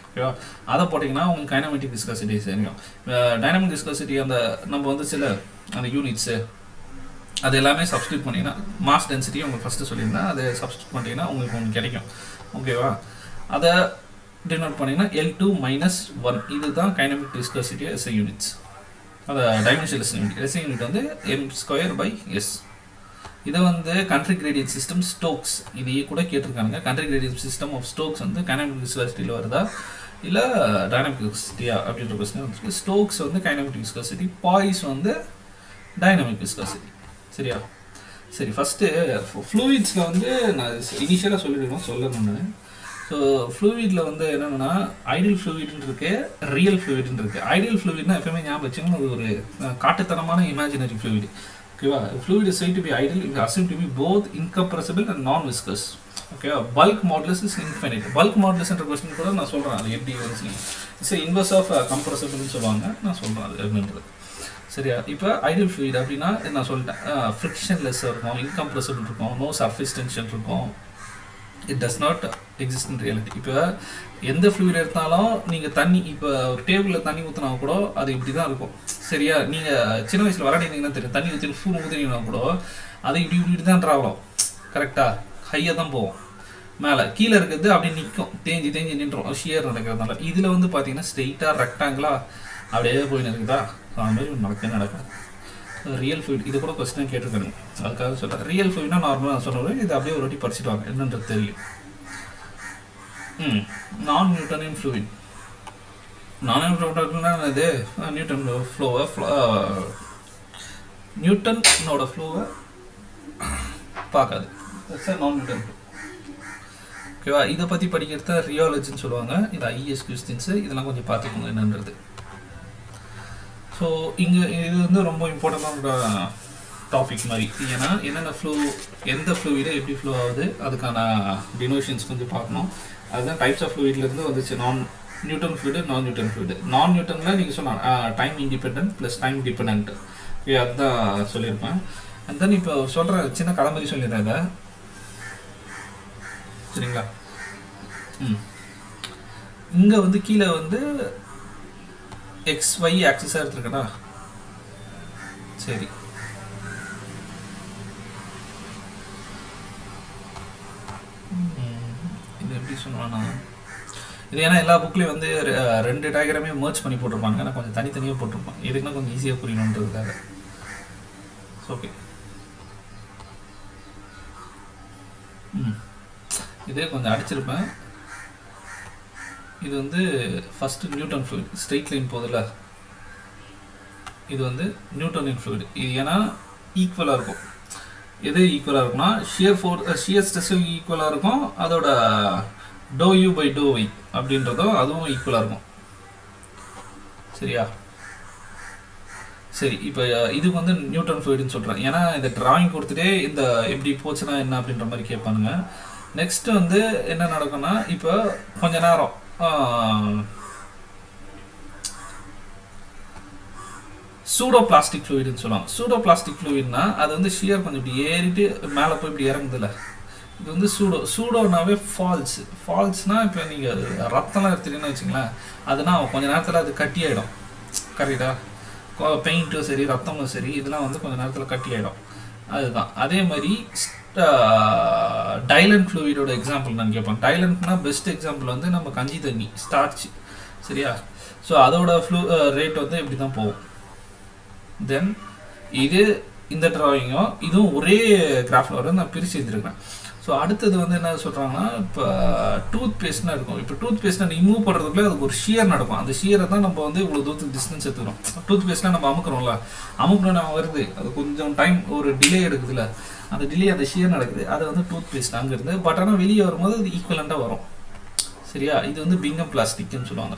ஓகேவா? அதை போட்டிங்கன்னா உங்களுக்கு கைனமெட்டிக் விஸ்காசிட்டி தெரியும். டைனாமிக் விஸ்காசிட்டி அந்த நம்ம வந்து சில அந்த யூனிட்ஸு அது எல்லாமே சப்ஸ்டியூட் பண்ணிங்கன்னா மாஸ் டென்சிட்டி உங்களுக்கு ஃபஸ்ட்டு சொல்லியிருந்தேன். அதை சப்ஸ்டியூட் பண்ணிங்கன்னா உங்களுக்கு ஒன்று கிடைக்கும். ஓகேவா? அதை டினோட் பண்ணிங்கன்னா L2 - 1. இதுதான் கைனமெட்டிக் விஸ்காசிட்டி எஸ்ஐ யூனிட்ஸ். அந்த டைமென்ஷன்லெஸ் யூனிட். எஸ்ஐ யூனிட் வந்து m²/s. இதை வந்து கண்ட்ரி கிரேடியன்ட் சிஸ்டம் ஸ்டோக்ஸ் இதையே கூட கேட்டிருக்காங்க. Country gradient system of Stokes வந்து கைனமெட்டிக் விஸ்காசிட்டியில் வருதா இல்லை டைனாமிக் விஸ்காசிட்டியா அப்படின்ற கொஸ்டின் வந்துருக்கு. ஸ்டோக்ஸ் வந்து கைனமெட்டிக் விஸ்காசிட்டி, பாய்ஸ் வந்து டைனாமிக் விஸ்காசிட்டி. சரியா? சரி, ஃபஸ்ட்டு ஃப்ளூயிட்ஸில் வந்து நான் இனிஷியலாக சொல்லணும்னு. ஸோ ஃப்ளூயிடில் வந்து என்னென்னா ஐடியல் ஃப்ளூயிட்னு இருக்குது, ரியல் ஃப்ளூயிட்னு இருக்குது. ஐடியல் ஃப்ளூயிட்னா எப்பவுமே ஞாபகம் வச்சுக்கணும், அது ஒரு காட்டுத்தனமான இமேஜினரி ஃப்ளூயிட். ஓகேவா? Fluid is said to be ideal if assumed to be both incompressible and non-viscous. Okay, bulk modulus is infinite. Bulk மாடுலஸ்ன்ற கொஸ்டின் கூட நான் சொல்கிறேன், அது எப்படி வந்து இட்ஸ் இன்வர்ஸ் ஆஃப் கம்ப்ரஸபிள்னு சொல்லுவாங்க, நான் சொல்கிறேன் அது என்னன்றது. சரியா? இப்போ ஐடியல் ஃப்ளூயிட் அப்படின்னா நான் சொல்லிட்டேன், ஃப்ரிக்ஷன்லெஸ்ஸாக இருக்கும், இன்கம்ப்ரஸபிள் இருக்கும், நோ சர்ஃபேஸ் டென்ஷன் இருக்கும். It does not exist in reality. இப்போ எந்த ஃப்ளூயிட் எடுத்தாலும் நீங்கள் தண்ணி, இப்போ ஒரு டேபிளில் தண்ணி ஊற்றினா கூட அது இப்படி தான் இருக்கும். சரியா? நீங்கள் சின்ன வயசில் விளையாடினீங்கன்னா தெரியும், தண்ணி ஊற்றி ஸ்பூன் ஊற்றினீங்கன்னா கூட அது இப்படி இப்படி தான் ட்ராவலும். கரெக்டாக ஹையாக தான் போவோம், மேலே கீழே இருக்கிறது அப்படி நிற்கும், தேஞ்சி நின்றோம் ஷியர் நடக்கிறதுனால. இதில் வந்து பார்த்தீங்கன்னா ஸ்ட்ரெயிட்டாக ரெக்டாங்கிளாக அப்படியே போயின்னு இருக்குதா, அது மாதிரி நடக்காது. ரியல் ஃப்ளூயிட் இது கூட கொஸ்டின் கேட்டிருக்காங்க, அதுக்காக சொல்கிறேன். ரியல் ஃப்ளூயிட்னா நார்மலாக நான் சொல்கிறேன், இது அப்படியே ஒரு வாட்டி படிச்சுட்டு வாங்க என்னன்றது தெரியும். நான் நியூட்டனியன் ஃப்ளூயிட். நான் நியூட்டன்னா இது நியூட்டன் ஃப்ளோவை நியூட்டனோட ஃப்ளோவை பார்க்காது. நான் நியூட்டன். ஓகேவா? இதை பற்றி படிக்கிறது ரியாலஜின்னு சொல்லுவாங்க. இது ஐஎஸ் கொஸ்டின்ஸு, இதெல்லாம் கொஞ்சம் பார்த்துக்கோங்க என்னன்றது. ஸோ இங்கே இது வந்து ரொம்ப இம்பார்ட்டண்டான டாபிக் மாதிரி. ஏன்னா என்னென்ன ஃப்ளூ, எந்த ஃப்ளூயிடு எப்படி ஃப்ளோ ஆகுது, அதுக்கான டினோஷன்ஸ் கொஞ்சம் பார்க்கணும். அதுதான் டைப்ஸ் ஆஃப் ஃப்ளூயிட்லேருந்து வந்துச்சு. நான் நியூட்டன் ஃப்ளூயிடு, நான் நியூட்டன் ஃப்ளூயிடு. நான் நியூட்டனில் நீங்கள் சொன்னால் time independent plus time depend, அதுதான் சொல்லியிருப்பேன். அண்ட் தென் இப்போ சொல்கிற சின்ன கதை மாதிரி சொல்லிடுறேன் இதை, சரிங்களா? இங்கே வந்து கீழே வந்து XY ஆக்சிஸாக எடுத்துருக்கேனா, சரி. இது எப்படி சொன்னா, இது ஏன்னா எல்லா புக்லேயும் வந்து 2 டயக்ராமே மர்ச் பண்ணி போட்டிருப்பாங்க, ஆனால் கொஞ்சம் தனித்தனியாக போட்டிருப்பாங்க, இதுக்குன்னா கொஞ்சம் ஈஸியாக புரியணுன்றதுக்காக. ஓகே, இதே கொஞ்சம் அடிச்சிருப்பேன். இது வந்து first Newton fluid, straight line போதில்ல, இது வந்து நியூட்டனியன் ஃப்ளூயிட். இது ஏன்னா ஈக்குவலாக இருக்கும். எது ஈக்குவலாக இருக்கும்னா ஷியர் ஸ்ட்ரெஸ்ஸும் ஈக்குவலாக இருக்கும், அதோட do u by do y அப்படின்றதும் அதுவும் ஈக்குவலாக இருக்கும். சரியா? சரி, இப்போ இதுக்கு வந்து நியூட்டன் ஃப்ளூயிட்னு சொல்கிறேன். ஏன்னா இந்த டிராயிங் கொடுத்துட்டே இந்த எப்படி போச்சுன்னா என்ன அப்படின்ற மாதிரி கேட்பானுங்க. நெக்ஸ்ட் வந்து என்ன நடக்கும்னா, இப்போ கொஞ்ச நேரம் சூடோ பிளாஸ்டிக் ஃப்ளூயிட்னு சொல்லுவாங்க. சூடோ பிளாஸ்டிக் ஃப்ளூயிட்னா அது வந்து ஷியர் கொஞ்சம் இப்படி ஏறிட்டு மேலே போய் இப்படி இறங்குதில்ல, இது வந்து சூடோனாவே ஃபால்ஸ்னால் இப்போ நீங்கள் ரத்தம்லாம் எடுத்துட்டீங்கன்னு வச்சுங்களேன், அதுனா கொஞ்ச நேரத்தில் அது கட்டி ஆகிடும். கரெக்டாக? பெயிண்ட்டும் சரி ரத்தமும் சரி இதெல்லாம் வந்து கொஞ்சம் நேரத்தில் கட்டி ஆகிடும். அதுதான். அதே மாதிரி டைலண்ட் ஃப்ளூயிடோட எக்ஸாம்பிள் நான் கேட்பேன். டைலண்ட்னா பெஸ்ட் எக்ஸாம்பிள் வந்து நம்ம கஞ்சி தண்ணி, ஸ்டார்ச். சரியா? ஸோ அதோட ரேட் வந்து இப்படி தான் போகும். தென் இது இந்த ட்ராயிங்கும் இதுவும் ஒரே கிராஃபில் வர நான் பிரித்து எழுதிருக்கேன். ஸோ அடுத்தது வந்து என்ன சொல்கிறாங்கன்னா, இப்போ டூத் பேஸ்ட்னா இருக்கும். இப்போ டூத் பேஸ்ட்டை ரிமூவ் பண்ணுறதுக்குள்ளே அதுக்கு ஒரு ஷியர் நடக்கும். அந்த ஷியரை தான் நம்ம வந்து இவ்வளோ தூரத்துக்கு டிஸ்டன்ஸ் எடுத்துக்கிறோம். டூத் பேஸ்ட்லாம் நம்ம அமுக்கிறோம்ல, அமுக்கணும்னு வருது, அது கொஞ்சம் டைம் ஒரு டிலே எடுக்குதுல்ல, அந்த டிலே அந்த ஷியர் நடக்குது, அது வந்து டூத் பேஸ்ட் அங்கேருந்து. பட் ஆனால் வெளியே வரும்போது அது ஈக்குவலண்ட்டாக வரும். சரியா? இது வந்து பிங்கம் பிளாஸ்டிக்னு சொல்லுவாங்க.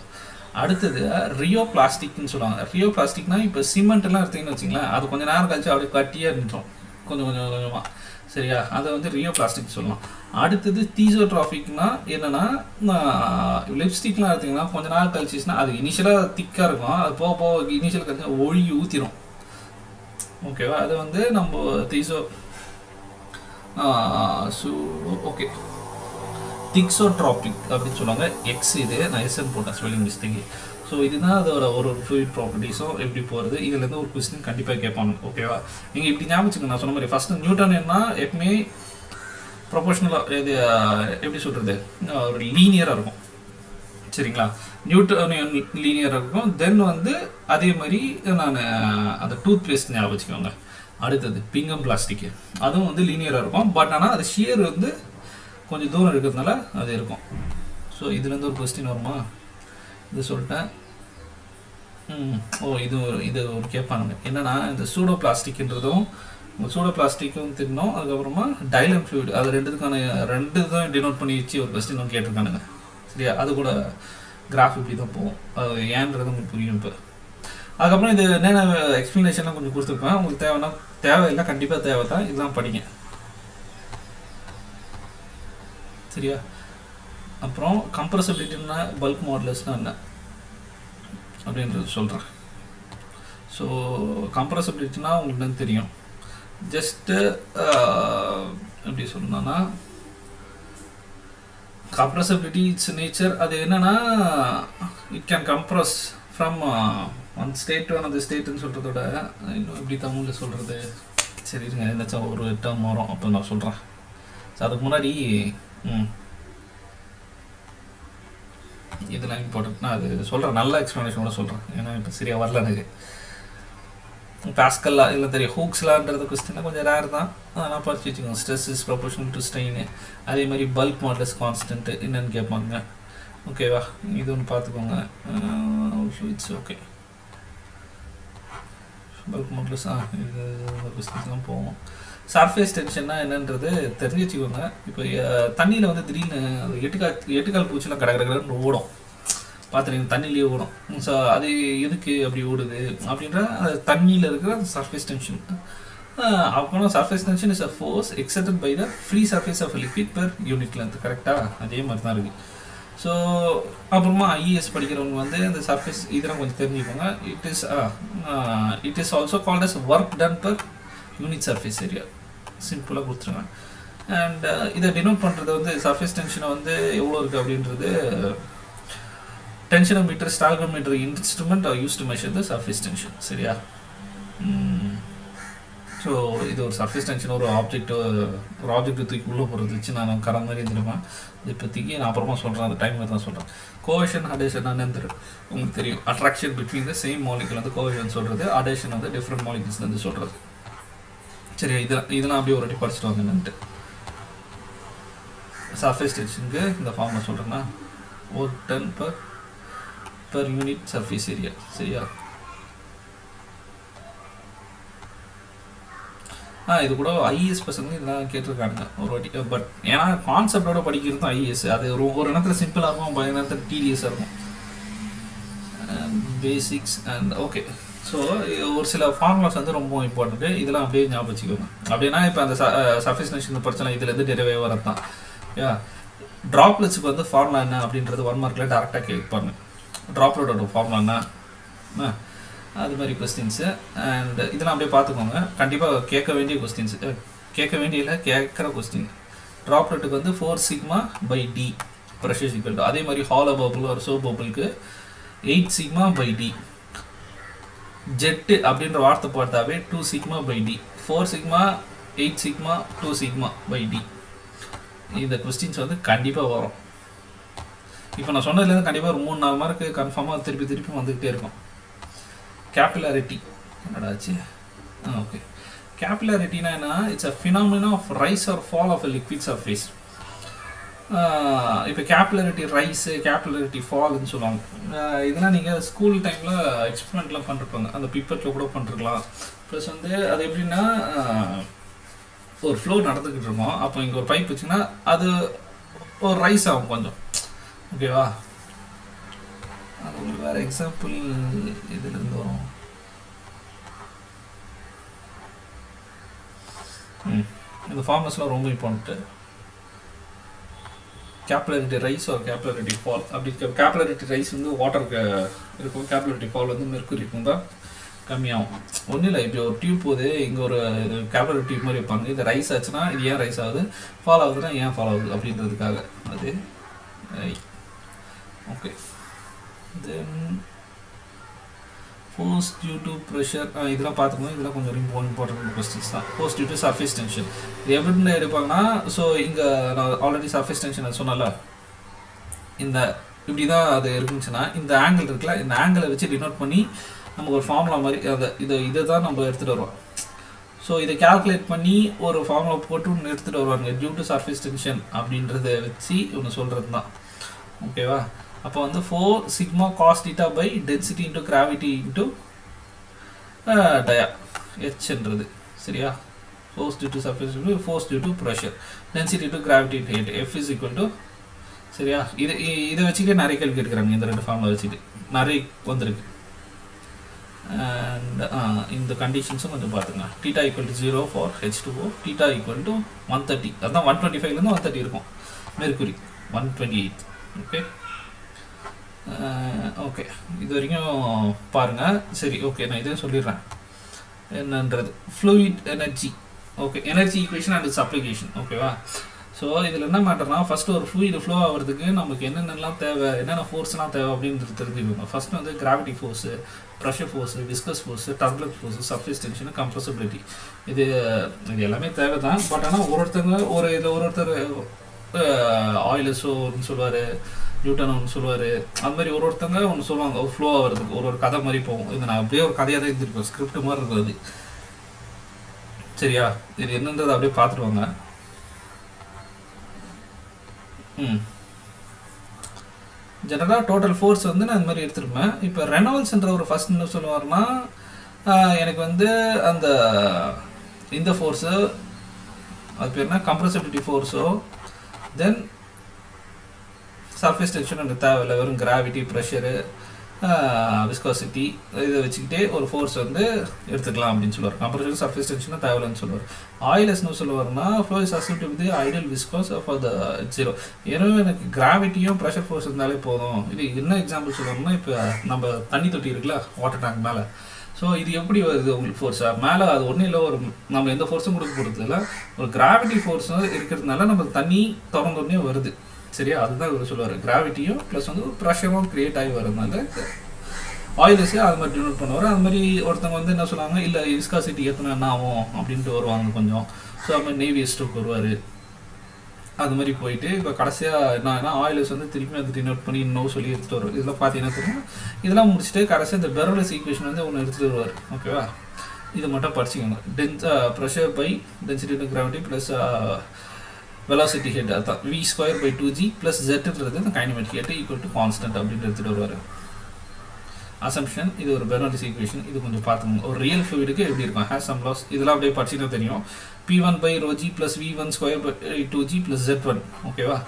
அடுத்தது ரியோ பிளாஸ்டிக்னு சொல்லுவாங்க. ரியோ பிளாஸ்டிக்னா இப்போ சிமெண்ட்லாம் எடுத்தீங்கன்னு வச்சிங்களேன், அது கொஞ்சம் நேரம் கழிச்சு அப்படியே கட்டியாக இருந்துடும் கொஞ்சம் கொஞ்சமாக. சரியா? அதை வந்து ரியோ பிளாஸ்டிக் சொல்லலாம். அடுத்தது தீசோட்ராஃபிக்னா என்னென்னா, லிப்ஸ்டிக்லாம் எடுத்திங்கன்னா கொஞ்சம் நாள் கழிச்சிச்சுன்னா அது இனிஷியலாக திக்காக இருக்கும், அது போக போக இனிஷியல் கழிச்சு ஒழுகி ஊற்றிடும். ஓகேவா? அது வந்து நம்ம ஓகே திக்ஸோட்ராபிக் அப்படின்னு சொல்லுவாங்க. எக்ஸ் இது நான் எஸ்என் போட்டேன் ஸ்பெல்லிங் மிஸ்டேக். ஸோ இதுதான் அதோட ஒரு ஃப்ளூயிட் ப்ராப்பர்ட்டிஸும் எப்படி போகிறது. இதுலேருந்து ஒரு கொஸ்டின் கண்டிப்பாக கேட்பாங்க. ஓகேவா? நீங்கள் இப்படி ஞாபகம் நான் சொன்ன மாதிரி ஃபஸ்ட்டு நியூட்டன் என்ன எப்பவுமே ப்ரொபோஷனலாக இது எப்படி சொல்கிறது, ஒரு லீனியராக இருக்கும். சரிங்களா? நியூட்டனியன் லீனியராக இருக்கும். தென் வந்து அதே மாதிரி நான் அந்த டூத் பேஸ்ட் ஞாபகம் வச்சுக்கோங்க. அடுத்தது பிங்கம் பிளாஸ்டிக்கு, அதுவும் வந்து லீனியராக இருக்கும். பட் ஆனால் அது ஷியர் வந்து கொஞ்சம் தூரம் இருக்கிறதுனால அது இருக்கும். ஸோ இதுலேருந்து ஒரு கொஸ்டின் வருமா, இது சொல்லிட்டேன். இது ஒரு கேட்பானுங்க என்னென்னா, இந்த சூடோ பிளாஸ்டிக்ன்றதும் சூடோ பிளாஸ்டிக்கும் தின்னோம். அதுக்கப்புறமா டைலண்ட் ஃப்ளூயிட், அது ரெண்டு தான் டினோட் பண்ணி வச்சு ஒரு கொஸ்டின் ஒன்று கேட்டிருக்கானுங்க. சரியா? அது கூட கிராஃப் இப்படி தான் போகும். அது ஏன்றது உங்களுக்கு புரியும். இப்போ அதுக்கப்புறம் இது என்னென்ன எக்ஸ்ப்ளனேஷன்லாம் கொஞ்சம் கொடுத்துருப்பேன். உங்களுக்கு தேவையில்லை, கண்டிப்பாக தேவை தான். இதெல்லாம் படிங்க. சரியா? அப்புறம் கம்ப்ரஸபிலிட்டின்னா பல்க் மாடுலஸ்னால் என்ன அப்படின்றது சொல்கிறேன். ஸோ கம்ப்ரஸபிலிட்டினா உங்களுக்கு தெரியும். ஜஸ்ட்டு எப்படி சொல்லணும்னா கம்ப்ரஸபிலிட்டி இட்ஸ் நேச்சர். அது என்னென்னா it can compress from one state to another ஸ்டேட்டுன்னு சொல்கிறதோட இன்னும் எப்படி தமிழில் சொல்கிறது, சரி இருங்க என்னாச்சும் ஒரு டேர்ம் வரும் அப்போ நான் சொல்கிறேன். ஸோ அதுக்கு முன்னாடி இதெல்லாம் இம்பார்ட்டன்ட். நான் அது சொல்கிறேன், நல்ல எக்ஸ்ப்ளனேஷனோட சொல்கிறேன், ஏன்னா இப்போ சரியாக வரல எனக்கு. பாஸ்கல்லா இல்லை தெரியும், ஹூக்ஸ்லான்றது கொஸ்டின் கொஞ்சம் ரேர் தான், அதெல்லாம் படிச்சு வச்சுக்கோங்க. Stress is proportional to strain. அதே மாதிரி பல்க் மாடலஸ் கான்ஸ்டன்ட்டு என்னென்னு கேட்பாங்க. ஓகேவா? இது ஒன்று பார்த்துக்கோங்க. It's okay. பல்க் மாடலஸ் இது கொஸ்டின்ஸ்லாம் போவோம். சர்ஃபேஸ் டென்ஷன்னா என்னன்றது தெரிஞ்சு வச்சுக்கோங்க. இப்போ தண்ணியில் வந்து திடீர்னு எட்டுக்கால் பூச்சிலாம் கடற்கரைன்னு ஓடும், பார்த்துருங்க, தண்ணியிலேயே ஓடும். ஸோ அது எதுக்கு அப்படி ஓடுது அப்படின்ற தண்ணியில் இருக்கிற சர்ஃபேஸ் டென்ஷன். அப்புறம் surface tension is a force exerted by the free surface of liquid per unit length. கரெக்டாக அதே மாதிரி தான் இருக்குது. ஸோ அப்புறமா ஐஏஎஸ் படிக்கிறவங்க வந்து இந்த சர்ஃபேஸ் இதெல்லாம் கொஞ்சம் தெரிஞ்சுக்கோங்க. It is also called as work done per unit surface area. சிம்பிளாக கொடுத்துருங்க. அண்ட் இதை டினோட் பண்ணுறது வந்து சர்ஃபேஸ் டென்ஷனை வந்து எவ்வளோ இருக்குது அப்படின்றது tensiometer, stalagmometer instrument are use to measure the surface tension. சரியா? ஸோ இது ஒரு சர்ஃபேஸ் டென்ஷன். ஒரு ஆப்ஜெக்ட் தூக்கி உள்ளே போகிறது வச்சு நான் கரை மாதிரி இருந்துருப்பேன். இது இப்போதைக்கு நான் அப்புறமா சொல்கிறேன், அந்த டைமில் தான் சொல்கிறேன். கோஹெஷன் அடேஷன் என்னன்னு உங்களுக்கு தெரியும். Attraction between the same molecule வந்து கோஹெஷன் சொல்கிறது, அடேஷன் வந்து டிஃப்ரெண்ட் மாலிகுல்ஸ்லேருந்து சொல்கிறது. சரியா? இதெல்லாம் அப்படியே ஒரு வாட்டி படிச்சுட்டு வாங்க என்னன்ட்டு. சர்ஃபேஸ் டென்ஷனுக்கு இந்த ஃபார்மில் சொல்கிறேன்னா work done per unit surface area. சரியா? இது கூட ஐஏஎஸ் பசங்க இதெல்லாம் கேட்டிருக்காங்க ஒரு வாட்டி. பட் ஏன்னா கான்செப்டோட படிக்கிறது தான் ஐஏஎஸ். அது ஒரு இடத்துல சிம்பிளாக இருக்கும், பல நேரத்தில் டீடியஸாக இருக்கும். Basics and okay. ஸோ ஒரு சில ஃபார்முலாஸ் வந்து ரொம்ப இம்பார்ட்டன்ட்டு. இதெல்லாம் அப்படியே ஞாபகம் வச்சுக்கோங்க. அப்படின்னா இப்போ அந்த சர்ஃபேஸ் டென்ஷன் படிச்சலாம், இதுலேருந்து டெரிவே வரது தான். யா ட்ராப்லெட்ஸுக்கு வந்து ஃபார்முலா என்ன அப்படின்றது 1 மார்க்கில் டேரெக்டாக கேட்பாங்க. ட்ராப்லெட்டோட ஃபார்முலா என்ன, அது மாதிரி கொஸ்டின்ஸு. அண்ட் இதெல்லாம் அப்படியே பார்த்துக்கோங்க. கண்டிப்பாக கேட்க வேண்டிய கொஸ்டின்ஸு, கேட்குற கொஸ்டின். ட்ராப்லெட்டுக்கு வந்து 4 sigma by D pressure equal to, அதே மாதிரி ஹாலோ பபிள் ஒரு சோ பபிளுக்கு 8 சிக்மா பை டி. ஜெட்டு அப்படின்ற வார்த்தை பார்த்தாவே 2 sigma by D, 4 sigma 8 sigma 2 sigma by D. இந்த கொஸ்டின்ஸ் வந்து கண்டிப்பாக வரும். இப்போ நான் சொன்னதுலேருந்து கண்டிப்பாக ஒரு 3-4 மார்க்கு கன்ஃபார்மாக திருப்பி வந்துக்கிட்டே இருக்கும். கேபிலாரிட்டி என்னடாச்சு? ஓகே. கேபிலாரிட்டினா என்ன? It's a phenomena of rise or fall of a liquid surface. இப்போ கேபிலாரிட்டி ரைஸு, கேபிலாரிட்டி ஃபால்னு சொல்லுவாங்க. இதெல்லாம் நீங்கள் ஸ்கூல் டைமில் எக்ஸ்பெரிமெண்ட்லாம் பண்ணிருப்பாங்க, அந்த பிப்பட்டில் கூட பண்ணிருக்கலாம். ப்ளஸ் வந்து அது எப்படின்னா ஒரு ஃப்ளோ நடந்துக்கிட்டு இருக்கோம். அப்போ இங்கே ஒரு பைப் வச்சுன்னா அது ஒரு ரைஸ் ஆகும் கொஞ்சம். ஓகேவா? அது உங்களுக்கு வேறு எக்ஸாம்பிள் இதுலேருந்து வரும். இந்த ஃபார்மஸ்லாம் ரொம்ப இம்பார்ட்டன்ட்டு. கேபிலாரிட்டி ரைஸ் ஒரு கேபிலாரிட்டி ஃபால். அப்படி கேபிலாரிட்டி ரைஸ் வந்து வாட்டருக்கு இருக்கும், கேபிலாரிட்டி ஃபால் வந்து மெர்க்குரி இருக்கும் தான் கம்மியாகும். ஒன்றும் இல்லை, இப்போ ஒரு டியூப் போகுது, இங்கே ஒரு கேபிலாரி டியூப் மாதிரி வைப்பாங்க. இது ரைஸ் ஆச்சுன்னா இது ஏன் ரைஸ் ஆகுது, ஃபால் ஆகுதுன்னா ஏன் ஃபால் ஆகுது அப்படின்றதுக்காக. அது okay. Then force due to pressure, இதெல்லாம் பார்த்துக்கணும். இதெல்லாம் கொஞ்சம் இம்பார்ட்டன்ட் கொஸ்டின்ஸ் தான். Force due to surface tension இது எப்படின்னு எடுப்பாங்கன்னா, ஸோ இங்கே நான் ஆல்ரெடி சர்ஃபேஸ் டென்ஷன் சொன்னால, இந்த இப்படி தான் அது இருந்துச்சுன்னா இந்த ஆங்கிள் இருக்குல்ல, இந்த ஆங்கிளை வச்சு டினோட் பண்ணி நமக்கு ஒரு ஃபார்முலா மாதிரி இதை தான் நம்ம எடுத்துகிட்டு வருவோம். ஸோ இதை கேல்குலேட் பண்ணி ஒரு ஃபார்முலா போட்டு ஒன்று எடுத்துகிட்டு வருவாங்க. டியூ டு சர்ஃபேஸ் டென்ஷன் அப்படின்றத வச்சு ஒன்று சொல்கிறது தான். ஓகேவா? அப்போ வந்து 4 sigma cos theta by density into gravity into dia ஹெச்ன்றது. சரியா? Force due to surface, force due to pressure, density to gravity head, F is equal to. சரியா? இதை வச்சுக்கிட்டே நிறைய கேள்வி கேட்குறாங்க. இந்த 2 ஃபார்முலா வச்சுட்டு நிறைய வந்திருக்கு. அண்ட் இந்த கண்டிஷன்ஸும் கொஞ்சம் பார்த்துங்க. θ = 0 ஃபார் H2O, θ = 130. அதுதான் 125லேருந்து 130 இருக்கும். மெர்க்குரி 128. ஓகே ஓகே, இது வரைக்கும் பாருங்கள். சரி, ஓகே, நான் இதையும் சொல்லிடுறேன் என்னன்றது. Fluid energy. Okay, energy equation and it's application. ஓகேவா? ஸோ இதில் என்ன மேட்டர்னா, ஃபஸ்ட்டு ஒரு ஃப்ளூயிட் ஃப்ளோ ஆகிறதுக்கு நமக்கு என்னென்னலாம் தேவை, என்னென்ன ஃபோர்ஸ்லாம் தேவை அப்படின்றது தெரிஞ்சுக்கணும். ஃபஸ்ட்டு வந்து gravity force, pressure force, viscous force, turbulent force, surface tension, compressibility. இது எல்லாமே தேவை தான். பட் ஆனால் ஒருத்தர் ஆயிலஸோன்னு சொல்லுவார், நியூட்டன் ஒன்று சொல்லுவார். அது மாதிரி ஒருத்தங்க ஒன்று சொல்லுவாங்க, ஒரு ஃப்ளோ ஆகிறதுக்கு ஒரு கதை மாதிரி போகும். இது நான் அப்படியே ஒரு கதையாக தான் இருந்திருப்பேன், ஸ்கிரிப்ட் மாதிரி இருக்கிறது. சரியா? இது என்னன்றது அப்படியே பார்த்துருவாங்க. ஜெனரலாக டோட்டல் ஃபோர்ஸ் வந்து நான் இந்த மாதிரி எடுத்துருப்பேன். இப்போ ரெனால்ட்ஸ்ன்ற ஒரு ஃபர்ஸ்ட் என்ன சொல்லுவார்னா, எனக்கு வந்து அந்த இந்த ஃபோர்ஸு, அது பேர் என்ன, கம்ப்ரஸபிலிட்டி ஃபோர்ஸோ, தென் சர்ஃபேஸ் டென்ஷன் எனக்கு தேவையில்லை, வெறும் கிராவிட்டி, ப்ரெஷரு, விஸ்காசிட்டி இதை வச்சுக்கிட்டே ஒரு ஃபோர்ஸ் வந்து எடுத்துக்கலாம் அப்படின்னு சொல்லுவார். கம்ப்ரஷன் சர்ஃபேஸ் டென்ஷனாக தேவையில்லைன்னு சொல்லுவார். ஆயிலஸ்னு சொல்லுவார்னா, flow is associated with ideal viscous for the zero. ஏன்னா எனக்கு கிராவிட்டியும் ப்ரெஷர் ஃபோர்ஸ் இருந்தாலே போதும். இது என்ன எக்ஸாம்பிள் சொல்லுவாங்கன்னா, இப்போ நம்ம தண்ணி தொட்டி இருக்குல்ல, வாட்டர் டேங்க் மேலே. ஸோ இது எப்படி வருது உங்களுக்கு ஃபோர்ஸாக மேலே? அது ஒன்றும் இல்லை, ஒரு நம்ம எந்த ஃபோர்ஸும் கொடுக்க போகிறது இல்லை, ஒரு கிராவிட்டி ஃபோர்ஸும் இருக்கிறதுனால நம்ம தண்ணி திறந்தோடனே வருது. சரியா? அதுதான் இவர் சொல்லுவார். கிராவிட்டியும் ப்ளஸ் வந்து ஒரு ப்ரெஷரும் க்ரியேட் ஆகி வரதுனால ஆயிலஸே அது மாதிரி டினோட் பண்ணுவார். அது மாதிரி ஒருத்தவங்க வந்து என்ன சொல்லுவாங்க, இல்லை விஸ்காசிட்டி ஏற்றினா என்ன ஆகும் அப்படின்ட்டு வருவாங்க கொஞ்சம். ஸோ அது மாதிரி நேவி ஸ்ட்ரோக் வருவார். அது மாதிரி போயிட்டு இப்போ கடைசியாக என்னன்னா, ஆயிலஸ் வந்து திருப்பி அது டினோட் பண்ணி இன்னும் சொல்லி எடுத்துகிட்டு வருவார். இதெல்லாம் பார்த்தீங்கன்னா தெரியும். இதெல்லாம் முடிச்சுட்டு கடைசியாக இந்த பெரோலஸ் ஈக்குவேஷன் வந்து ஒன்று எடுத்துகிட்டு வருவார். ஓகேவா? இது மட்டும் படிச்சுக்கோங்க. Pressure by density gravity plus velocity head, அதான் v²/2g ப்ளஸ் ஜெட்ன்றது இந்த kinematic head equal to constant அப்படின்னு எடுத்துகிட்டு வருவார். அசம்ஷன், இது ஒரு பெர்னோல்லிஸ் ஈக்குவேஷன். இது கொஞ்சம் பார்த்துக்கோங்க. ஒரு ரியல் ஃப்ளூயிடுக்கு எப்படி இருக்கும், ஹேஸ் சம் லாஸ், இதெல்லாம் அப்படியே படிச்சுட்டு தெரியும். p1/ρg plus v1²/2g plus z1. ஓகேவா?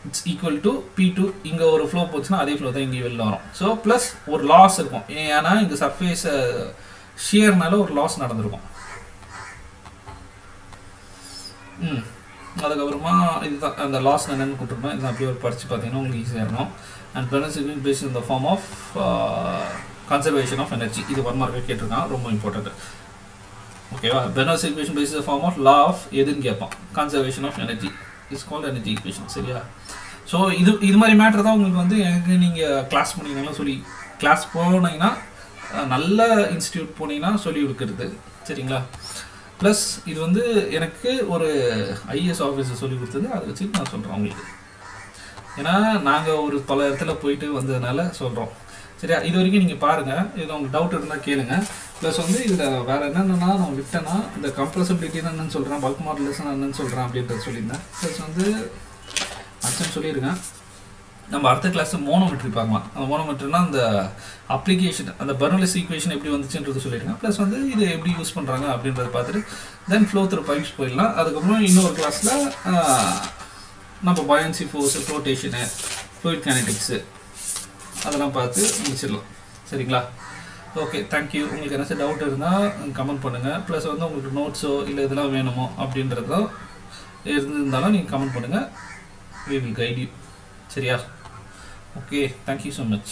It's equal to p2. இங்கே ஒரு ஃப்ளோ போச்சுன்னா அதே ஃப்ளோ தான் இங்கே வெளில வரும். ஸோ ப்ளஸ் ஒரு லாஸ் இருக்கும், ஏன்னா இங்கே சர்ஃபேஸ் ஷியர்னால ஒரு லாஸ் நடந்திருக்கும். அதுக்கப்புறமா இதுதான் அந்த லாஸ் என்னென்னு கொடுத்துருப்பேன். இது அப்படியே ஒரு படித்து பார்த்தீங்கன்னா உங்களுக்கு ஈஸியாக இருக்கும். And Bernoulli's equation based in the form of conservation of energy. இது 1 மார்க்கு கேட்டிருக்கான், ரொம்ப இம்பார்ட்டன்ட். ஓகேவா? Bernoulli's equation based in the form of law of எதுன்னு கேட்பான், conservation of energy is called energy equation. சரியா? ஸோ இது மாதிரி மேட்ரு தான் உங்களுக்கு வந்து எனக்கு நீங்கள் கிளாஸ் போனீங்கன்னா சொல்லி, கிளாஸ் போனீங்கன்னா நல்ல இன்ஸ்டியூட் போனீங்கன்னா சொல்லி கொடுக்குறது. சரிங்களா? ப்ளஸ் இது வந்து எனக்கு ஒரு ஐஏஎஸ் ஆஃபீஸர் சொல்லி கொடுத்தது, அதை வச்சு நான் சொல்கிறேன் உங்களுக்கு. ஏன்னா நாங்கள் ஒரு பல இடத்துல போயிட்டு வந்ததுனால சொல்கிறோம். சரியா? இது வரைக்கும் நீங்கள் பாருங்கள். இதில் உங்களுக்கு டவுட் இருந்தால் கேளுங்க. ப்ளஸ் வந்து இதில் வேறு என்னென்னா நான் விட்டேன்னா, இந்த கம்ப்ரஸபிலிட்டி என்னென்னு சொல்கிறேன், பல்க் மாடுலேஷன் என்னென்னு சொல்கிறேன் அப்படின்றது சொல்லியிருந்தேன். ப்ளஸ் வந்து அச்சன் சொல்லியிருக்கேன். நம்ம அடுத்த கிளாஸ் மோனோமெட்ரி பார்க்கலாம். அந்த மோனோமெட்ரினா அந்த அப்ளிகேஷன், அந்த பெர்னோல்லிஸ் ஈக்குவேஷன் எப்படி வந்துச்சுன்றது சொல்லியிருக்கேன். ப்ளஸ் வந்து இது எப்படி யூஸ் பண்ணுறாங்க அப்படின்றத பார்த்துட்டு தென் ஃப்ளோ த்ரூ பைப்ஸ் போயிடலாம். அதுக்கப்புறம் இன்னொரு கிளாஸில் நம்ம பயான்சி ஃபோர்ஸு, ஃப்ளோட்டேஷனு, ஃப்ளூயிட் கைனடிக்ஸு அதெல்லாம் பார்த்து முடிச்சிடலாம். சரிங்களா? Okay, thank you. உங்களுக்கு என்ன டவுட் இருந்தால் கமெண்ட் பண்ணுங்கள். ப்ளஸ் வந்து உங்களுக்கு நோட்ஸோ இல்லை இதெல்லாம் வேணுமோ அப்படின்றதோ இருந்தாலும் நீங்கள் கமெண்ட் பண்ணுங்கள். we will guide you. சரியா? Okay, thank you so much.